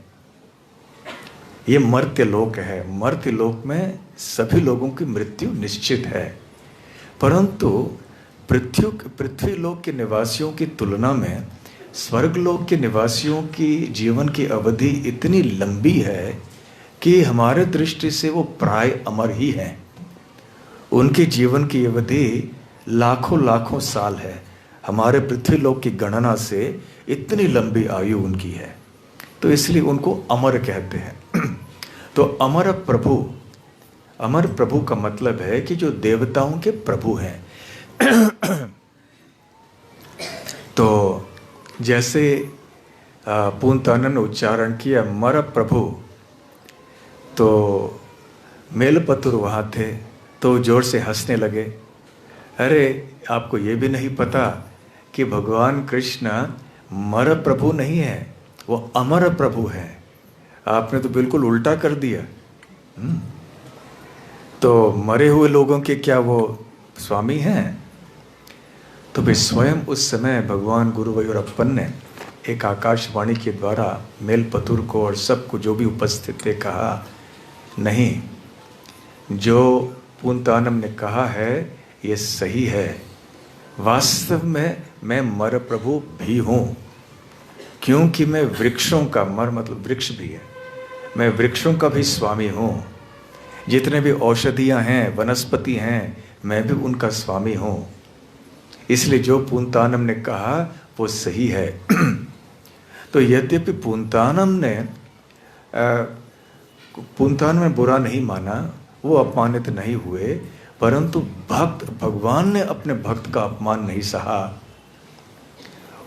ये मर्त्य लोक है। मर्त्य लोक में सभी लोगों की मृत्यु निश्चित है, परंतु पृथ्वी लोक के निवासियों की तुलना में स्वर्ग लोक के निवासियों की जीवन की अवधि इतनी लंबी है कि हमारे दृष्टि से वो प्राय अमर ही हैं। उनके जीवन की अवधि लाखों लाखों साल है। हमारे पृथ्वी लोक की गणना से इतनी लंबी आयु उनकी है। तो इसलिए उनको अमर कहते हैं। तो अमर प्रभु का मतलब है कि जो देवताओं के प्रभु हैं। तो जैसे पूंतानन ने उच्चारण किया मर प्रभु, तो मेलपतुर वहाँ थे तो जोर से हंसने लगे। अरे आपको ये भी नहीं पता कि भगवान कृष्ण मर प्रभु नहीं है, वो अमर प्रभु है। आपने तो बिल्कुल उल्टा कर दिया। तो मरे हुए लोगों के क्या वो स्वामी हैं? तो वे स्वयं उस समय भगवान गुरुवायूरप्पन ने एक आकाशवाणी के द्वारा मेलपतुर को और सबको जो भी उपस्थित थे कहा, नहीं, जो पूंतानम ने कहा है ये सही है। वास्तव में मैं मर प्रभु भी हूँ, क्योंकि मैं वृक्षों का, मर मतलब वृक्ष भी है, मैं वृक्षों का भी स्वामी हूँ। जितने भी औषधियाँ हैं, वनस्पति हैं, मैं भी उनका स्वामी हूँ। इसलिए जो पूंतानम ने कहा वो सही है। तो यद्यपि पूंतानम ने बुरा नहीं माना, वो अपमानित नहीं हुए, परंतु भगवान ने अपने भक्त का अपमान नहीं सहा।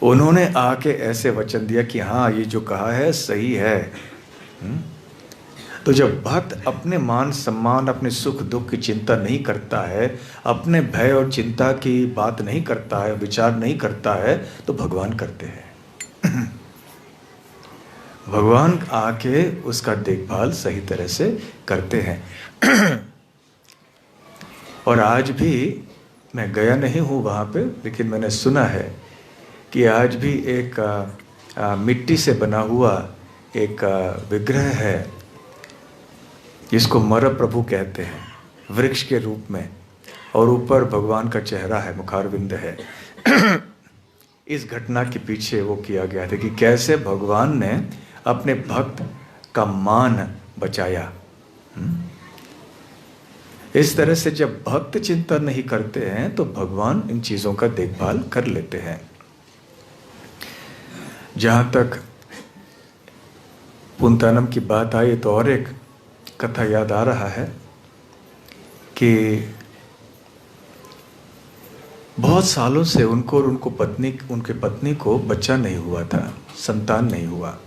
उन्होंने आके ऐसे वचन दिया कि हाँ ये जो कहा है सही है। तो जब भक्त अपने मान सम्मान, अपने सुख दुख की चिंता नहीं करता है, अपने भय और चिंता की बात नहीं करता है, विचार नहीं करता है, तो भगवान करते हैं। भगवान आके उसका देखभाल सही तरह से करते हैं। और आज भी मैं गया नहीं हूँ वहाँ पे, लेकिन मैंने सुना है कि आज भी एक मिट्टी से बना हुआ एक विग्रह है जिसको मर प्रभु कहते हैं, वृक्ष के रूप में, और ऊपर भगवान का चेहरा है, मुखारविंद है। इस घटना के पीछे वो किया गया था कि कैसे भगवान ने अपने भक्त का मान बचाया। इस तरह से जब भक्त चिंता नहीं करते हैं तो भगवान इन चीजों का देखभाल कर लेते हैं। जहां तक पूंतानम की बात आई तो और एक कथा याद आ रहा है कि बहुत सालों से उनको और उनके पत्नी को बच्चा नहीं हुआ था, संतान नहीं हुआ।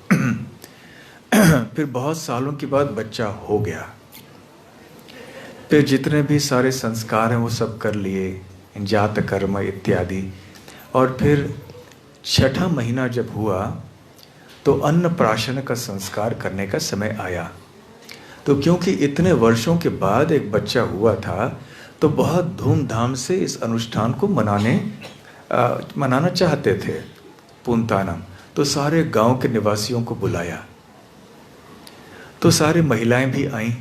फिर बहुत सालों के बाद बच्चा हो गया। फिर जितने भी सारे संस्कार हैं वो सब कर लिए, जात कर्म इत्यादि। और फिर 6ठा महीना जब हुआ तो अन्नप्राशन का संस्कार करने का समय आया। तो क्योंकि इतने वर्षों के बाद एक बच्चा हुआ था तो बहुत धूमधाम से इस अनुष्ठान को मनाना चाहते थे पूंतानम। तो सारे गांव के निवासियों को बुलाया, तो सारी महिलाएं भी आईं।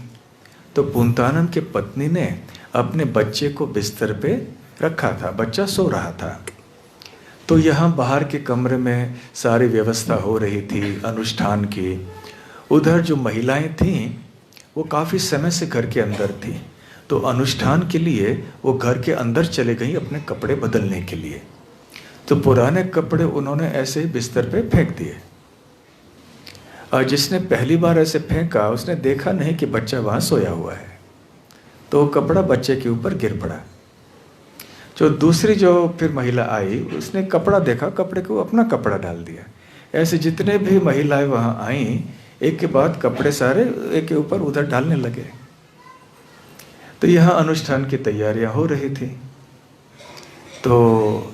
तो पूंतानम के पत्नी ने अपने बच्चे को बिस्तर पे रखा था, बच्चा सो रहा था। तो यहाँ बाहर के कमरे में सारी व्यवस्था हो रही थी अनुष्ठान की। उधर जो महिलाएं थीं वो काफ़ी समय से घर के अंदर थीं, तो अनुष्ठान के लिए वो घर के अंदर चले गई अपने कपड़े बदलने के लिए। तो पुराने कपड़े उन्होंने ऐसे ही बिस्तर पे फेंक दिए। और जिसने पहली बार ऐसे फेंका उसने देखा नहीं कि बच्चा वहाँ सोया हुआ है, तो वो कपड़ा बच्चे के ऊपर गिर पड़ा। जो दूसरी जो फिर महिला आई उसने कपड़ा देखा, कपड़े को अपना कपड़ा डाल दिया। ऐसे जितने भी महिलाएं वहाँ आईं एक के बाद कपड़े सारे एक के ऊपर उधर डालने लगे। तो यहाँ अनुष्ठान की तैयारियां हो रही थी। तो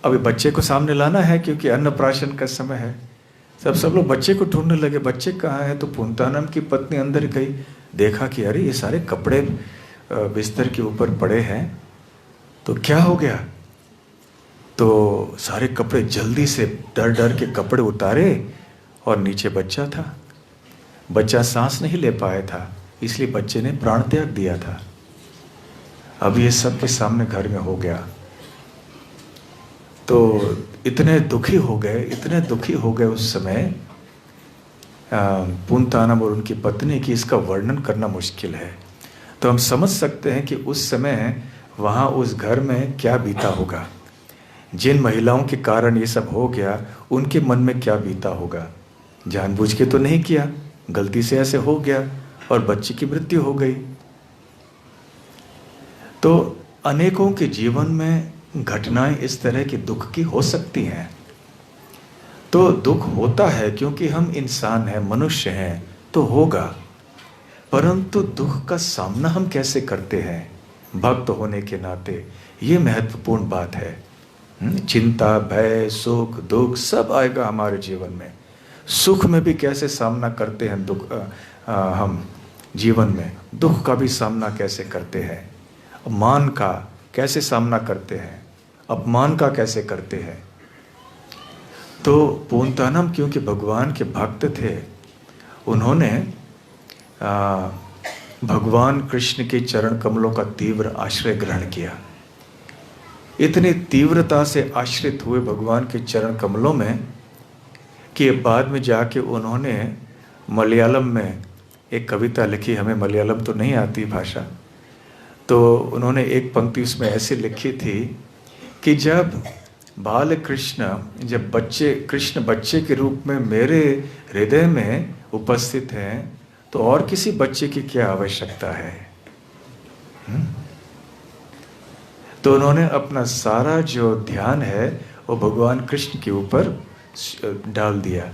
अभी बच्चे को सामने लाना है क्योंकि अन्नप्राशन का समय है। सब लोग बच्चे को ढूंढने लगे, बच्चे कहाँ है। तो पूंतानम की पत्नी अंदर गई, देखा कि अरे ये सारे कपड़े बिस्तर के ऊपर पड़े हैं, तो क्या हो गया। तो सारे कपड़े जल्दी से डर डर के कपड़े उतारे और नीचे बच्चा था। बच्चा सांस नहीं ले पाया था, इसलिए बच्चे ने प्राण त्याग दिया था। अब ये सबके सामने घर में हो गया। तो इतने दुखी हो गए उस समय पूंतानम और उनकी पत्नी की, इसका वर्णन करना मुश्किल है। तो हम समझ सकते हैं कि उस समय वहाँ उस घर में क्या बीता होगा। जिन महिलाओं के कारण ये सब हो गया उनके मन में क्या बीता होगा। जानबूझ के तो नहीं किया, गलती से ऐसे हो गया और बच्चे की मृत्यु हो गई। तो अनेकों के जीवन में घटनाएं इस तरह की दुख की हो सकती हैं। तो दुख होता है क्योंकि हम इंसान हैं, मनुष्य हैं, तो होगा। परंतु दुख का सामना हम कैसे करते हैं भक्त होने के नाते, ये महत्वपूर्ण बात है। चिंता, भय, सुख, दुख सब आएगा हमारे जीवन में। सुख में भी कैसे सामना करते हैं दुख, हम जीवन में दुख का भी सामना कैसे करते हैं, मान का कैसे सामना करते हैं, अपमान का कैसे करते हैं। तो पूर्णतः क्योंकि भगवान के भक्त थे, उन्होंने भगवान कृष्ण के चरण कमलों का तीव्र आश्रय ग्रहण किया। इतनी तीव्रता से आश्रित हुए भगवान के चरण कमलों में कि बाद में जाके उन्होंने मलयालम में एक कविता लिखी। हमें मलयालम तो नहीं आती भाषा, तो उन्होंने एक पंक्ति उसमें ऐसे लिखी थी कि जब बाल कृष्ण, जब कृष्ण बच्चे के रूप में मेरे हृदय में उपस्थित हैं, तो और किसी बच्चे की क्या आवश्यकता है। तो उन्होंने अपना सारा जो ध्यान है वो भगवान कृष्ण के ऊपर डाल दिया।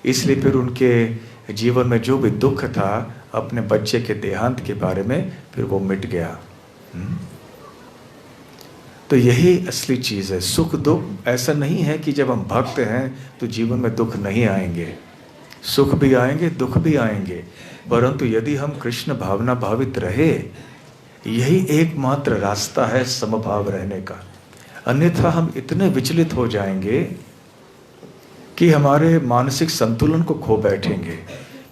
इसलिए फिर उनके जीवन में जो भी दुख था अपने बच्चे के देहांत के बारे में, फिर वो मिट गया। तो यही असली चीज़ है। सुख दुख ऐसा नहीं है कि जब हम भक्त हैं तो जीवन में दुख नहीं आएंगे, सुख भी आएंगे, दुख भी आएंगे। परंतु यदि हम कृष्ण भावना भावित रहे, यही एकमात्र रास्ता है समभाव रहने का। अन्यथा हम इतने विचलित हो जाएंगे कि हमारे मानसिक संतुलन को खो बैठेंगे,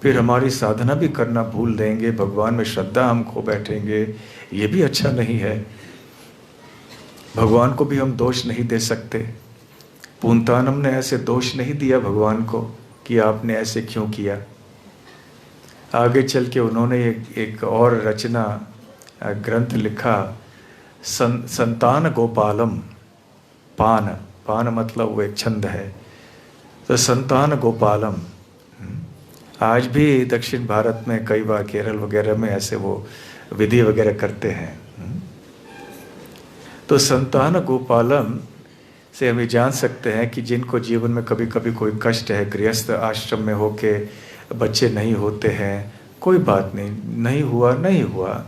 फिर हमारी साधना भी करना भूल देंगे, भगवान में श्रद्धा हम खो बैठेंगे। ये भी अच्छा नहीं है। भगवान को भी हम दोष नहीं दे सकते। पूर्णतानम ने ऐसे दोष नहीं दिया भगवान को कि आपने ऐसे क्यों किया। आगे चल के उन्होंने एक और रचना ग्रंथ लिखा, संतान गोपालम। पान मतलब वो एक छंद है। तो संतान गोपालम आज भी दक्षिण भारत में कई बार केरल वगैरह में ऐसे वो विधि वगैरह करते हैं। तो संतान गोपालम से हम ये जान सकते हैं कि जिनको जीवन में कभी कभी कोई कष्ट है, गृहस्थ आश्रम में होके बच्चे नहीं होते हैं, कोई बात नहीं, नहीं हुआ नहीं हुआ,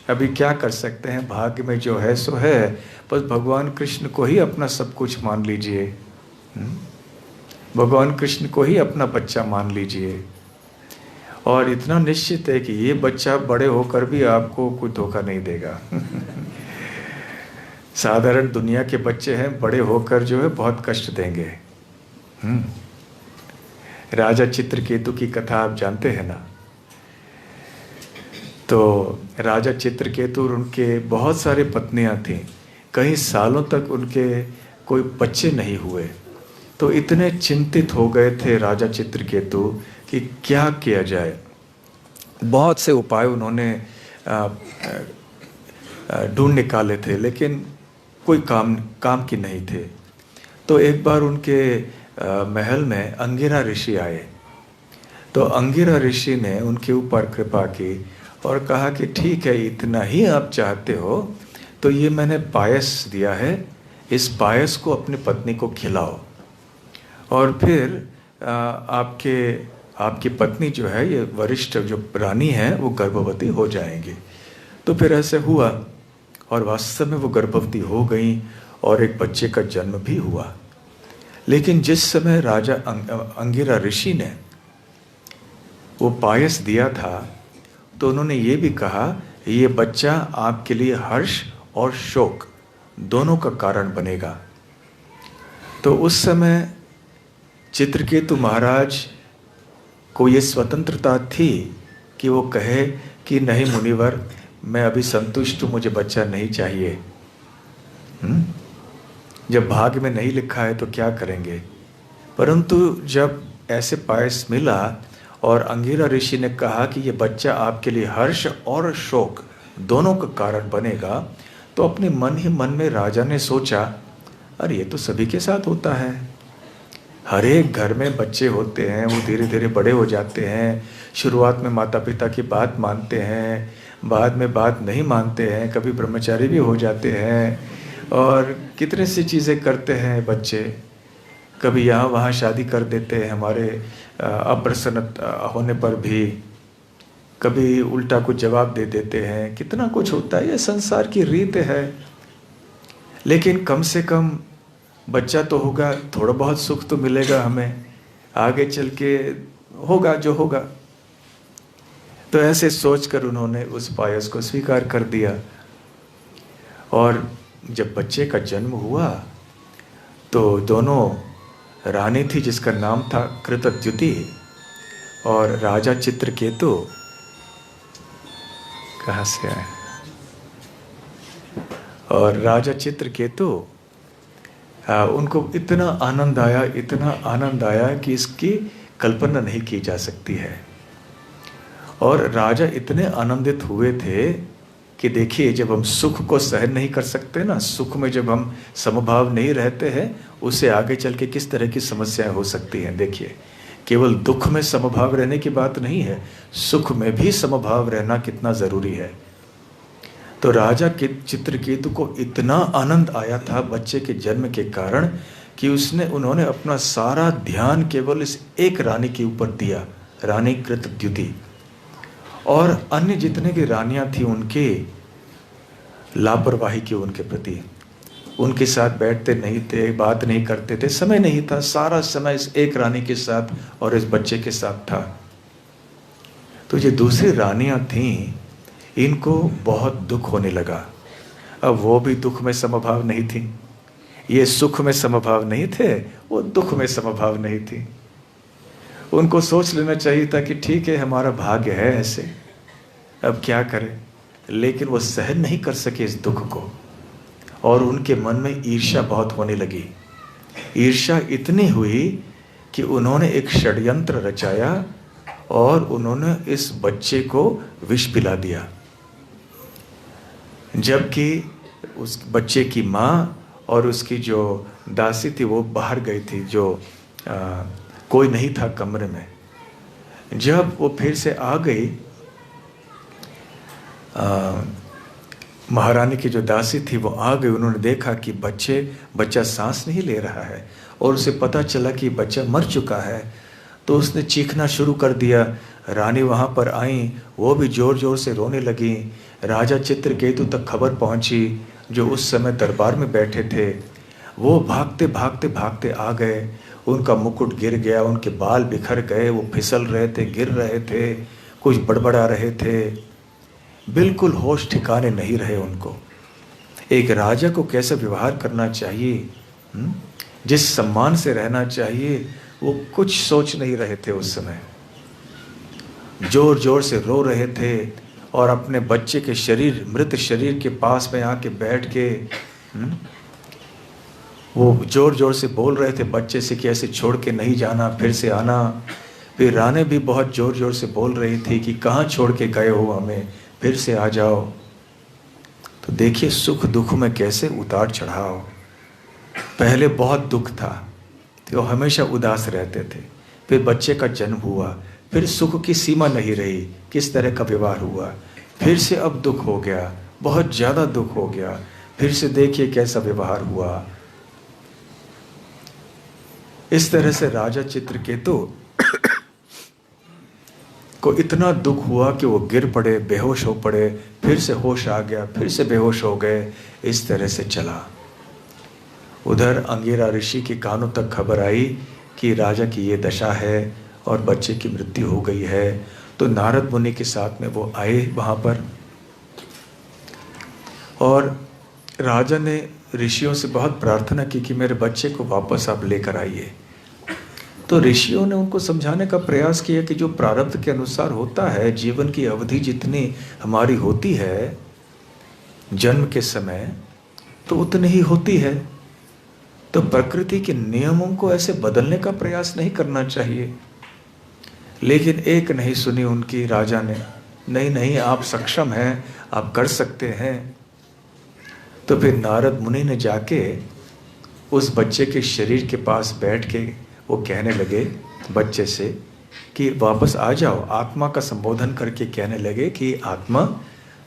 अभी क्या कर सकते हैं, भाग्य में जो है सो है। बस भगवान कृष्ण को ही अपना सब कुछ मान लीजिए, भगवान कृष्ण को ही अपना बच्चा मान लीजिए। और इतना निश्चित है कि ये बच्चा बड़े होकर भी आपको कोई धोखा नहीं देगा। साधारण दुनिया के बच्चे हैं, बड़े होकर जो है बहुत कष्ट देंगे। राजा चित्रकेतु की कथा आप जानते हैं ना। तो राजा चित्रकेतु और उनके बहुत सारे पत्नियां थीं, कई सालों तक उनके कोई बच्चे नहीं हुए। तो इतने चिंतित हो गए थे राजा चित्रकेतु कि क्या किया जाए। बहुत से उपाय उन्होंने ढूंढ निकाले थे, लेकिन कोई काम की नहीं थे। तो एक बार उनके महल में अंगिरा ऋषि आए। तो अंगिरा ऋषि ने उनके ऊपर कृपा की और कहा कि ठीक है, इतना ही आप चाहते हो तो ये मैंने पायस दिया है, इस पायस को अपनी पत्नी को खिलाओ और फिर आपकी पत्नी जो है, ये वरिष्ठ जो रानी है, वो गर्भवती हो जाएंगी। तो फिर ऐसे हुआ और वास्तव में वो गर्भवती हो गई और एक बच्चे का जन्म भी हुआ। लेकिन जिस समय राजा अंगिरा ऋषि ने वो पायस दिया था, तो उन्होंने ये भी कहा, ये बच्चा आपके लिए हर्ष और शोक दोनों का कारण बनेगा। तो उस समय चित्रकेतु महाराज को ये स्वतंत्रता थी कि वो कहे कि नहीं मुनिवर, मैं अभी संतुष्ट हूँ, मुझे बच्चा नहीं चाहिए। जब भाग्य में नहीं लिखा है तो क्या करेंगे। परंतु जब ऐसे पायस मिला और अंगिरा ऋषि ने कहा कि ये बच्चा आपके लिए हर्ष और शोक दोनों का कारण बनेगा, तो अपने मन ही मन में राजा ने सोचा, अरे ये तो सभी के साथ होता है, हर एक घर में बच्चे होते हैं, वो धीरे धीरे बड़े हो जाते हैं। शुरुआत में माता पिता की बात मानते हैं, बाद में बात नहीं मानते हैं, कभी ब्रह्मचारी भी हो जाते हैं, और कितने सी चीज़ें करते हैं बच्चे। कभी यहाँ वहाँ शादी कर देते हैं हमारे अप्रसन्न होने पर भी, कभी उल्टा कुछ जवाब दे देते हैं, कितना कुछ होता है। ये संसार की रीत है। लेकिन कम से कम बच्चा तो होगा, थोड़ा बहुत सुख तो मिलेगा हमें, आगे चल के होगा जो होगा। तो ऐसे सोचकर उन्होंने उस पायस को स्वीकार कर दिया। और जब बच्चे का जन्म हुआ तो दोनों रानी थी जिसका नाम था कृतद्युति, और राजा चित्रकेतु, कहाँ से आए, और राजा चित्रकेतु, उनको इतना आनंद आया, इतना आनंद आया कि इसकी कल्पना नहीं की जा सकती है। और राजा इतने आनंदित हुए थे कि देखिए, जब हम सुख को सहन नहीं कर सकते ना, सुख में जब हम समभाव नहीं रहते हैं, उससे आगे चल के किस तरह की समस्याएं हो सकती हैं। देखिए, केवल दुख में समभाव रहने की बात नहीं है, सुख में भी समभाव रहना कितना ज़रूरी है। तो राजा के चित्रकेतु को इतना आनंद आया था बच्चे के जन्म के कारण कि उन्होंने अपना सारा ध्यान केवल इस एक रानी के ऊपर दिया, रानी कृतद्युति। और अन्य जितने भी रानियां थी उनके लापरवाही की उनके प्रति, उनके साथ बैठते नहीं थे, बात नहीं करते थे, समय नहीं था, सारा समय इस एक रानी के साथ और इस बच्चे के साथ था। तो ये दूसरी रानियां थीं, इनको बहुत दुख होने लगा। अब वो भी दुख में समभाव नहीं थी, ये सुख में समभाव नहीं थे, वो दुख में समभाव नहीं थी। उनको सोच लेना चाहिए था कि ठीक है, हमारा भाग्य है ऐसे, अब क्या करें। लेकिन वो सहन नहीं कर सके इस दुख को, और उनके मन में ईर्ष्या बहुत होने लगी। ईर्ष्या इतनी हुई कि उन्होंने एक षड्यंत्र रचाया और उन्होंने इस बच्चे को विष पिला दिया। जबकि उस बच्चे की माँ और उसकी जो दासी थी वो बाहर गई थी, जो कोई नहीं था कमरे में। जब वो फिर से आ गई, महारानी की जो दासी थी वो आ गई, उन्होंने देखा कि बच्चा सांस नहीं ले रहा है, और उसे पता चला कि बच्चा मर चुका है। तो उसने चीखना शुरू कर दिया। रानी वहाँ पर आई, वो भी ज़ोर ज़ोर से रोने लगी। राजा चित्रकेतु तक खबर पहुँची, जो उस समय दरबार में बैठे थे। वो भागते भागते भागते आ गए, उनका मुकुट गिर गया, उनके बाल बिखर गए, वो फिसल रहे थे, गिर रहे थे, कुछ बड़बड़ा रहे थे, बिल्कुल होश ठिकाने नहीं रहे उनको। एक राजा को कैसा व्यवहार करना चाहिए, जिस सम्मान से रहना चाहिए, वो कुछ सोच नहीं रहे थे उस समय। जोर जोर से रो रहे थे और अपने बच्चे के शरीर, मृत शरीर के पास में आके बैठ के वो जोर जोर से बोल रहे थे बच्चे से कि ऐसे छोड़ के नहीं जाना, फिर से आना। फिर रानी भी बहुत जोर जोर से बोल रही थी कि कहाँ छोड़ के गए हो हमें, फिर से आ जाओ। तो देखिए, सुख दुख में कैसे उतार चढ़ाव। पहले बहुत दुख था, तो हमेशा उदास रहते थे। फिर बच्चे का जन्म हुआ, फिर सुख की सीमा नहीं रही, किस तरह का व्यवहार हुआ। फिर से अब दुख हो गया, बहुत ज़्यादा दुख हो गया, फिर से देखिए कैसा व्यवहार हुआ। इस तरह से राजा चित्रकेतु को इतना दुख हुआ कि वो गिर पड़े, बेहोश हो पड़े, फिर से होश आ गया, फिर से बेहोश हो गए। इस तरह से चला। उधर अंगिरा ऋषि के कानों तक खबर आई कि राजा की ये दशा है और बच्चे की मृत्यु हो गई है। तो नारद मुनि के साथ में वो आए वहाँ पर, और राजा ने ऋषियों से बहुत प्रार्थना की कि मेरे बच्चे को वापस आप लेकर आइए। तो ऋषियों ने उनको समझाने का प्रयास किया कि जो प्रारब्ध के अनुसार होता है, जीवन की अवधि जितनी हमारी होती है जन्म के समय, तो उतनी ही होती है। तो प्रकृति के नियमों को ऐसे बदलने का प्रयास नहीं करना चाहिए। लेकिन एक नहीं सुनी उनकी राजा ने, नहीं नहीं, आप सक्षम हैं, आप कर सकते हैं। तो फिर नारद मुनि ने जाके उस बच्चे के शरीर के पास बैठ के वो कहने लगे बच्चे से कि वापस आ जाओ, आत्मा का संबोधन करके कहने लगे कि आत्मा,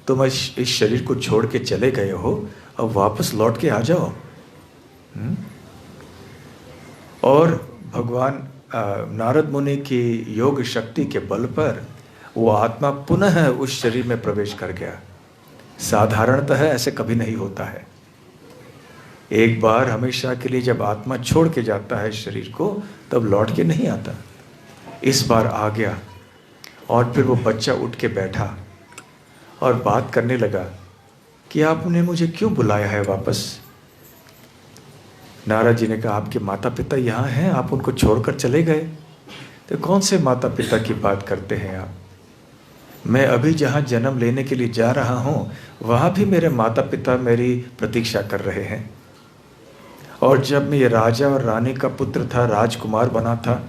तुम इस शरीर को छोड़ के चले गए हो, अब वापस लौट के आ जाओ। और भगवान नारद मुनि की योग शक्ति के बल पर वो आत्मा पुनः उस शरीर में प्रवेश कर गया। साधारणतः ऐसे कभी नहीं होता है। एक बार हमेशा के लिए जब आत्मा छोड़ के जाता है शरीर को, तब लौट के नहीं आता। इस बार आ गया और फिर वो बच्चा उठ के बैठा और बात करने लगा कि आपने मुझे क्यों बुलाया है वापस। नारद जी ने कहा, आपके माता पिता यहाँ हैं, आप उनको छोड़कर चले गए। तो कौन से माता पिता की बात करते हैं आप? मैं अभी जहाँ जन्म लेने के लिए जा रहा हूँ, वहाँ भी मेरे माता पिता मेरी प्रतीक्षा कर रहे हैं। और जब मैं ये राजा और रानी का पुत्र था, राजकुमार बना था,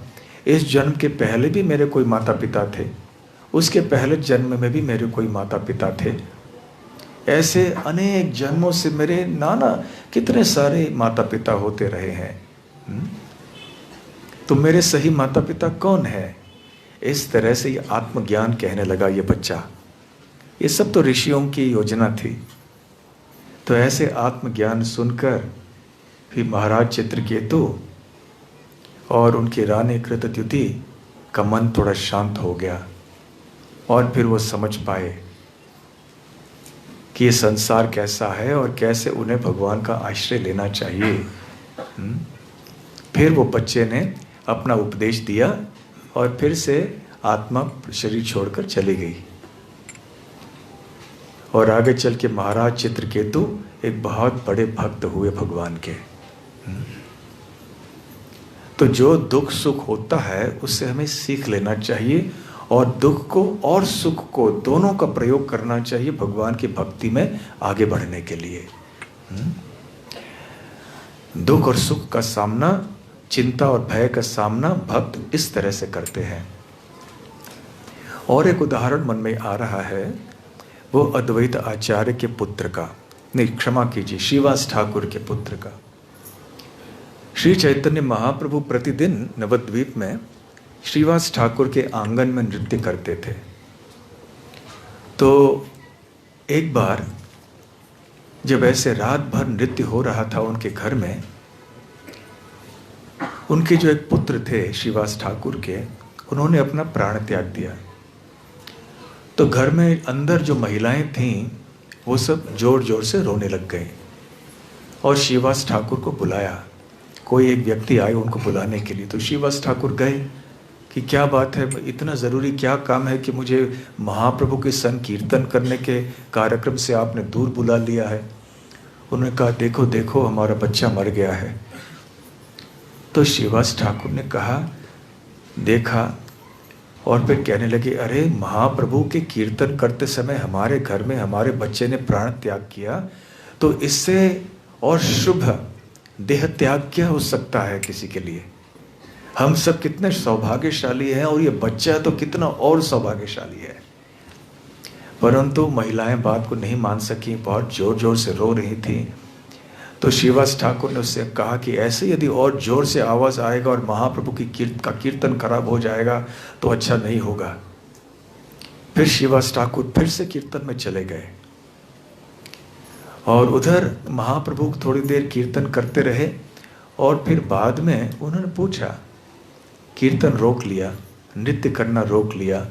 इस जन्म के पहले भी मेरे कोई माता पिता थे, उसके पहले जन्म में भी मेरे कोई माता पिता थे। ऐसे अनेक जन्मों से मेरे नाना कितने सारे माता पिता होते रहे हैं। तो मेरे सही माता पिता कौन है? इस तरह से ये आत्मज्ञान कहने लगा ये बच्चा। ये सब तो ऋषियों की योजना थी। तो ऐसे आत्मज्ञान सुनकर फिर महाराज चित्रकेतु और उनकी रानी कृतद्युति का मन थोड़ा शांत हो गया और फिर वो समझ पाए कि ये संसार कैसा है और कैसे उन्हें भगवान का आश्रय लेना चाहिए। फिर वो बच्चे ने अपना उपदेश दिया और फिर से आत्मा शरीर छोड़कर चली गई। और आगे चल के महाराज चित्रकेतु एक बहुत बड़े भक्त हुए भगवान के। तो जो दुख सुख होता है उससे हमें सीख लेना चाहिए और दुख को और सुख को दोनों का प्रयोग करना चाहिए भगवान की भक्ति में आगे बढ़ने के लिए। दुख और सुख का सामना, चिंता और भय का सामना भक्त इस तरह से करते हैं। और एक उदाहरण मन में आ रहा है, वो अद्वैत आचार्य के पुत्र का, नहीं क्षमा कीजिए, श्रीवास ठाकुर के पुत्र का। श्री चैतन्य महाप्रभु प्रतिदिन नवद्वीप में श्रीवास ठाकुर के आंगन में नृत्य करते थे। तो एक बार जब ऐसे रात भर नृत्य हो रहा था उनके घर में, उनके जो एक पुत्र थे श्रीवास ठाकुर के, उन्होंने अपना प्राण त्याग दिया। तो घर में अंदर जो महिलाएं थीं वो सब जोर जोर से रोने लग गए और श्रीवास ठाकुर को बुलाया। कोई एक व्यक्ति आए उनको बुलाने के लिए। तो श्रीवास ठाकुर गए कि क्या बात है, इतना ज़रूरी क्या काम है कि मुझे महाप्रभु के संकीर्तन करने के कार्यक्रम से आपने दूर बुला लिया है। उन्होंने कहा, देखो देखो हमारा बच्चा मर गया है। तो श्रीवास ठाकुर ने कहा, देखा, और फिर कहने लगे, अरे महाप्रभु के कीर्तन करते समय हमारे घर में हमारे बच्चे ने प्राण त्याग किया, तो इससे और शुभ देह त्याग क्या हो सकता है किसी के लिए। हम सब कितने सौभाग्यशाली हैं और ये बच्चा तो कितना और सौभाग्यशाली है। परंतु महिलाएं बात को नहीं मान सकी, बहुत जोर जोर से रो रही थी। तो श्रीवास ठाकुर ने उससे कहा कि ऐसे यदि और जोर से आवाज़ आएगा और महाप्रभु की कीर्तन खराब हो जाएगा तो अच्छा नहीं होगा। फिर श्रीवास ठाकुर फिर से कीर्तन में चले गए और उधर महाप्रभु थोड़ी देर कीर्तन करते रहे। और फिर बाद में उन्होंने पूछा, कीर्तन रोक लिया, नृत्य करना रोक लिया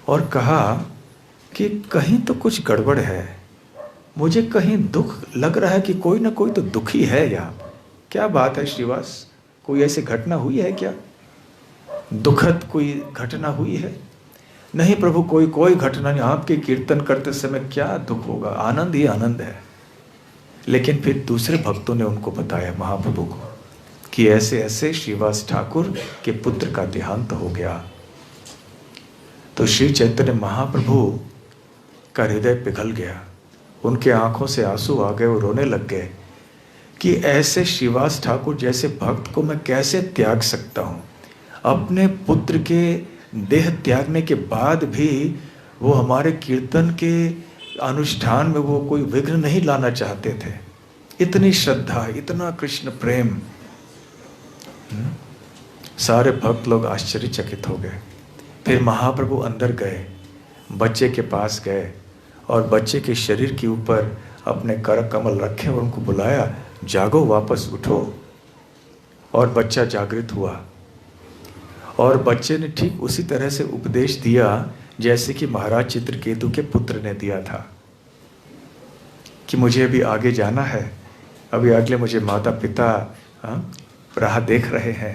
और कहा कि कहीं तो कुछ गड़बड़ है, मुझे कहीं दुख लग रहा है कि कोई ना कोई तो दुखी है यहाँ। क्या बात है श्रीवास, कोई ऐसी घटना हुई है क्या? दुखद कोई घटना हुई है? नहीं प्रभु, कोई घटना नहीं, आपके कीर्तन करते समय क्या दुख होगा, आनंद ही आनंद है। लेकिन फिर दूसरे भक्तों ने उनको बताया महाप्रभु को कि ऐसे ऐसे श्रीवास ठाकुर के पुत्र का देहांत हो गया। तो श्री चैतन्य महाप्रभु का हृदय पिघल गया, उनके आंखों से आंसू आ गए, वो रोने लग गए कि ऐसे श्रीवास ठाकुर जैसे भक्त को मैं कैसे त्याग सकता हूँ। अपने पुत्र के देह त्यागने के बाद भी वो हमारे कीर्तन के अनुष्ठान में वो कोई विघ्न नहीं लाना चाहते थे। इतनी श्रद्धा, इतना कृष्ण प्रेम। सारे भक्त लोग आश्चर्यचकित हो गए। फिर महाप्रभु अंदर गए, बच्चे के पास गए और बच्चे के शरीर के ऊपर अपने कर कमल रखे और उनको बुलाया, जागो, वापस उठो। और बच्चा जागृत हुआ और बच्चे ने ठीक उसी तरह से उपदेश दिया जैसे कि महाराज चित्रकेतु के पुत्र ने दिया था कि मुझे अभी आगे जाना है, अभी अगले मुझे माता पिता राह देख रहे हैं।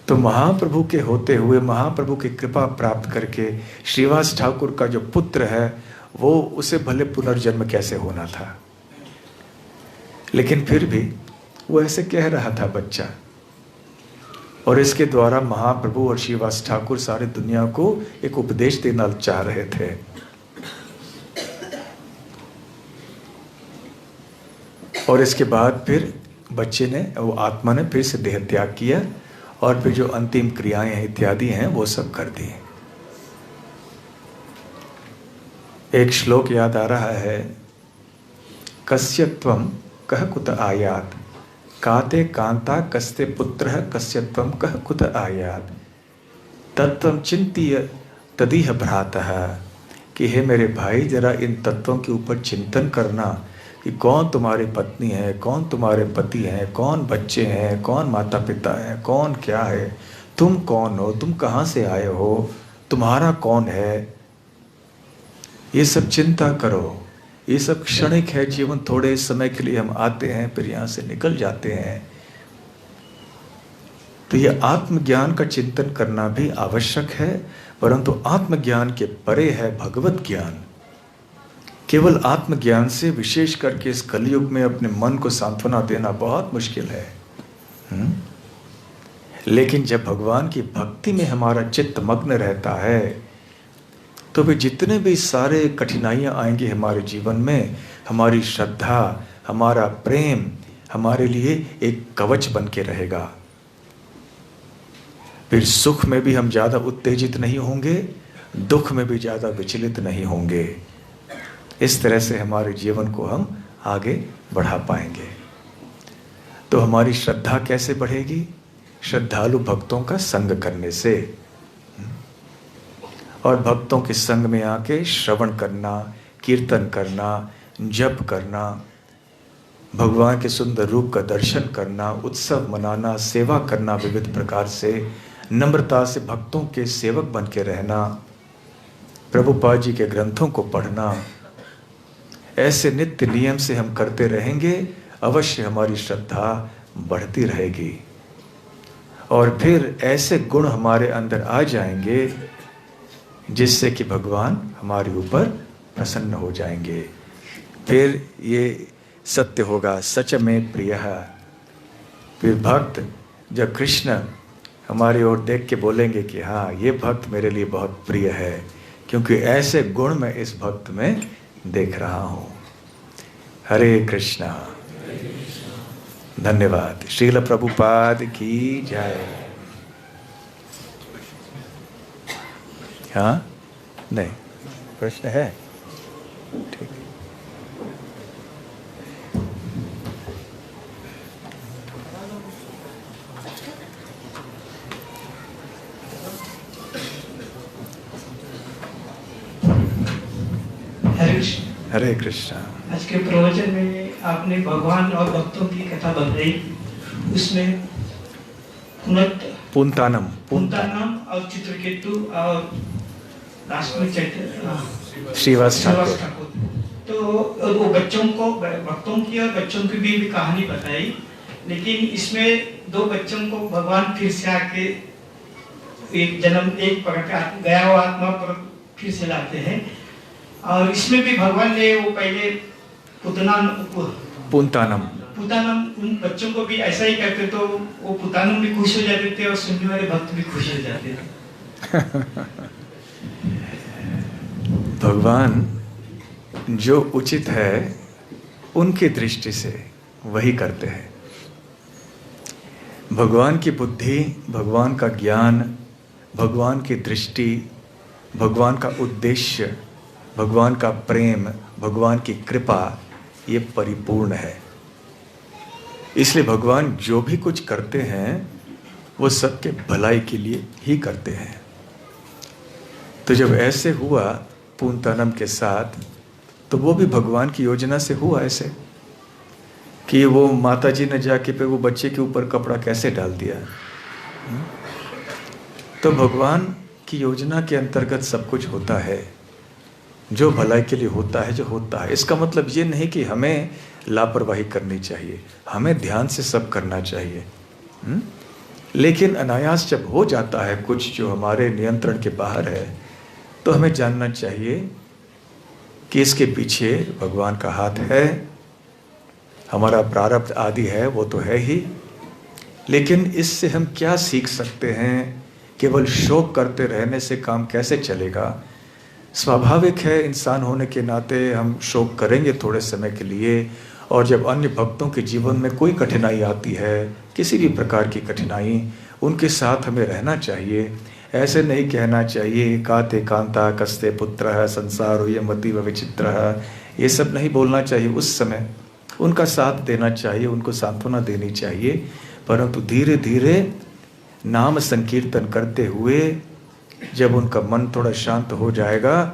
तो महाप्रभु के होते हुए, महाप्रभु की कृपा प्राप्त करके श्रीवास ठाकुर का जो पुत्र है वो, उसे भले पुनर्जन्म कैसे होना था, लेकिन फिर भी वो ऐसे कह रहा था बच्चा। और इसके द्वारा महाप्रभु और श्रीवास ठाकुर सारे दुनिया को एक उपदेश देना चाह रहे थे। और इसके बाद फिर बच्चे ने, वो आत्मा ने फिर से देह त्याग किया और फिर जो अंतिम क्रियाएं हैं इत्यादि हैं वो सब कर दी। एक श्लोक याद आ रहा है, कस्य त्वं कह कुत आयात, काते कांता कस्ते पुत्र कस्य त्वं कह कुत आयात, तत्त्वं चिंत्य तदिह भ्रातः। कि हे मेरे भाई, जरा इन तत्वों के ऊपर चिंतन करना कि कौन तुम्हारी पत्नी है, कौन तुम्हारे पति हैं, कौन बच्चे हैं, कौन माता पिता हैं, कौन क्या है, तुम कौन हो, तुम कहाँ से आए हो, तुम्हारा कौन है, ये सब चिंता करो। ये सब क्षणिक है, जीवन थोड़े समय के लिए हम आते हैं फिर यहाँ से निकल जाते हैं। तो ये आत्मज्ञान का चिंतन करना भी आवश्यक है, परंतु आत्मज्ञान के परे है भगवत ज्ञान। केवल आत्मज्ञान से विशेष करके इस कलयुग में अपने मन को सांत्वना देना बहुत मुश्किल है। लेकिन जब भगवान की भक्ति में हमारा चित्त मग्न रहता है तो भी जितने भी सारे कठिनाइयाँ आएंगी हमारे जीवन में, हमारी श्रद्धा, हमारा प्रेम हमारे लिए एक कवच बन के रहेगा। फिर सुख में भी हम ज़्यादा उत्तेजित नहीं होंगे, दुख में भी ज़्यादा विचलित नहीं होंगे। इस तरह से हमारे जीवन को हम आगे बढ़ा पाएंगे। तो हमारी श्रद्धा कैसे बढ़ेगी? श्रद्धालु भक्तों का संग करने से, और भक्तों के संग में आके श्रवण करना, कीर्तन करना, जप करना, भगवान के सुंदर रूप का दर्शन करना, उत्सव मनाना, सेवा करना, विविध प्रकार से नम्रता से भक्तों के सेवक बन के रहना, प्रभुपाद जी के ग्रंथों को पढ़ना, ऐसे नित्य नियम से हम करते रहेंगे, अवश्य हमारी श्रद्धा बढ़ती रहेगी। और फिर ऐसे गुण हमारे अंदर आ जाएंगे जिससे कि भगवान हमारे ऊपर प्रसन्न हो जाएंगे। फिर ये सत्य होगा, सच में प्रिय। फिर भक्त जब कृष्ण हमारी ओर देख के बोलेंगे कि हाँ, ये भक्त मेरे लिए बहुत प्रिय है, क्योंकि ऐसे गुण मैं इस भक्त में देख रहा हूँ। हरे कृष्णा। धन्यवाद। श्रील प्रभुपाद की जय। हाँ, नहीं, प्रश्न है? ठीक। हरे कृष्णा। आज के प्रवचन में आपने भगवान और भक्तों की कथा बताई, उसमें पुंतानम और चित्रकेतु और लास्ट में श्रीवास ठाकुर। तो वो बच्चों को, भक्तों की और बच्चों की भी कहानी बताई, लेकिन इसमें दो बच्चों को भगवान फिर से आके एक जन्म, एक गया हुआ आत्मा पर फिर से लाते हैं। और इसमें भी भगवान ने वो पहले पुंतानम उन बच्चों को भी ऐसा ही करते, तो वो पुतानम भी खुश हो जाते थे और सुनने वाले भक्त भी खुश हो जाते थे। भगवान जो उचित है उनकी दृष्टि से वही करते हैं। भगवान की बुद्धि, भगवान का ज्ञान, भगवान की दृष्टि, भगवान का उद्देश्य, भगवान का प्रेम, भगवान की कृपा, ये परिपूर्ण है। इसलिए भगवान जो भी कुछ करते हैं वो सबके भलाई के लिए ही करते हैं। तो जब ऐसे हुआ पूंतानम के साथ, तो वो भी भगवान की योजना से हुआ ऐसे कि वो माता जी ने जाके पे वो बच्चे के ऊपर कपड़ा कैसे डाल दिया। तो भगवान की योजना के अंतर्गत सब कुछ होता है, जो भलाई के लिए होता है, जो होता है। इसका मतलब ये नहीं कि हमें लापरवाही करनी चाहिए, हमें ध्यान से सब करना चाहिए। लेकिन अनायास जब हो जाता है कुछ जो हमारे नियंत्रण के बाहर है, तो हमें जानना चाहिए कि इसके पीछे भगवान का हाथ है। हमारा प्रारब्ध आदि है वो तो है ही, लेकिन इससे हम क्या सीख सकते हैं? केवल शोक करते रहने से काम कैसे चलेगा? स्वाभाविक है, इंसान होने के नाते हम शोक करेंगे थोड़े समय के लिए, और जब अन्य भक्तों के जीवन में कोई कठिनाई आती है, किसी भी प्रकार की कठिनाई, उनके साथ हमें रहना चाहिए। ऐसे नहीं कहना चाहिए काते कांता कस्ते पुत्र संसारो ये मति व विचित्र, ये सब नहीं बोलना चाहिए। उस समय उनका साथ देना चाहिए, उनको सांत्वना देनी चाहिए, परंतु धीरे धीरे नाम संकीर्तन करते हुए जब उनका मन थोड़ा शांत हो जाएगा,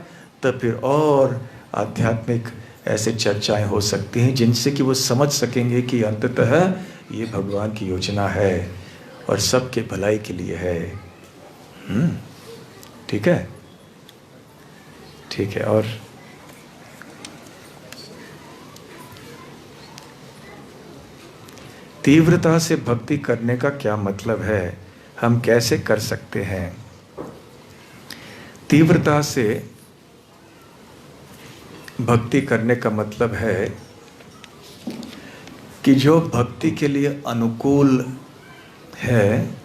तब फिर और आध्यात्मिक ऐसे चर्चाएं हो सकती हैं जिनसे कि वो समझ सकेंगे कि अंततः ये भगवान की योजना है और सबके भलाई के लिए है। ठीक है, ठीक है। और तीव्रता से भक्ति करने का क्या मतलब है? हम कैसे कर सकते हैं? तीव्रता से भक्ति करने का मतलब है कि जो भक्ति के लिए अनुकूल है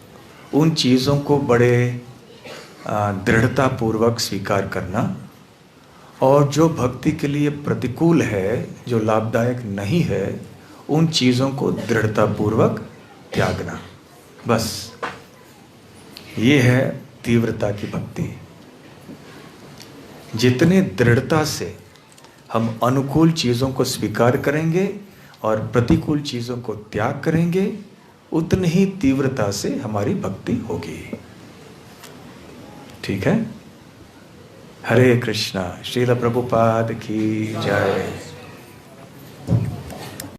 उन चीज़ों को बड़े दृढ़ता पूर्वक स्वीकार करना, और जो भक्ति के लिए प्रतिकूल है, जो लाभदायक नहीं है, उन चीज़ों को दृढ़ता पूर्वक त्यागना। बस ये है तीव्रता की भक्ति। जितने दृढ़ता से हम अनुकूल चीज़ों को स्वीकार करेंगे और प्रतिकूल चीज़ों को त्याग करेंगे, उतनी ही तीव्रता से हमारी भक्ति होगी। ठीक है। हरे कृष्णा। श्रील प्रभुपाद की जय।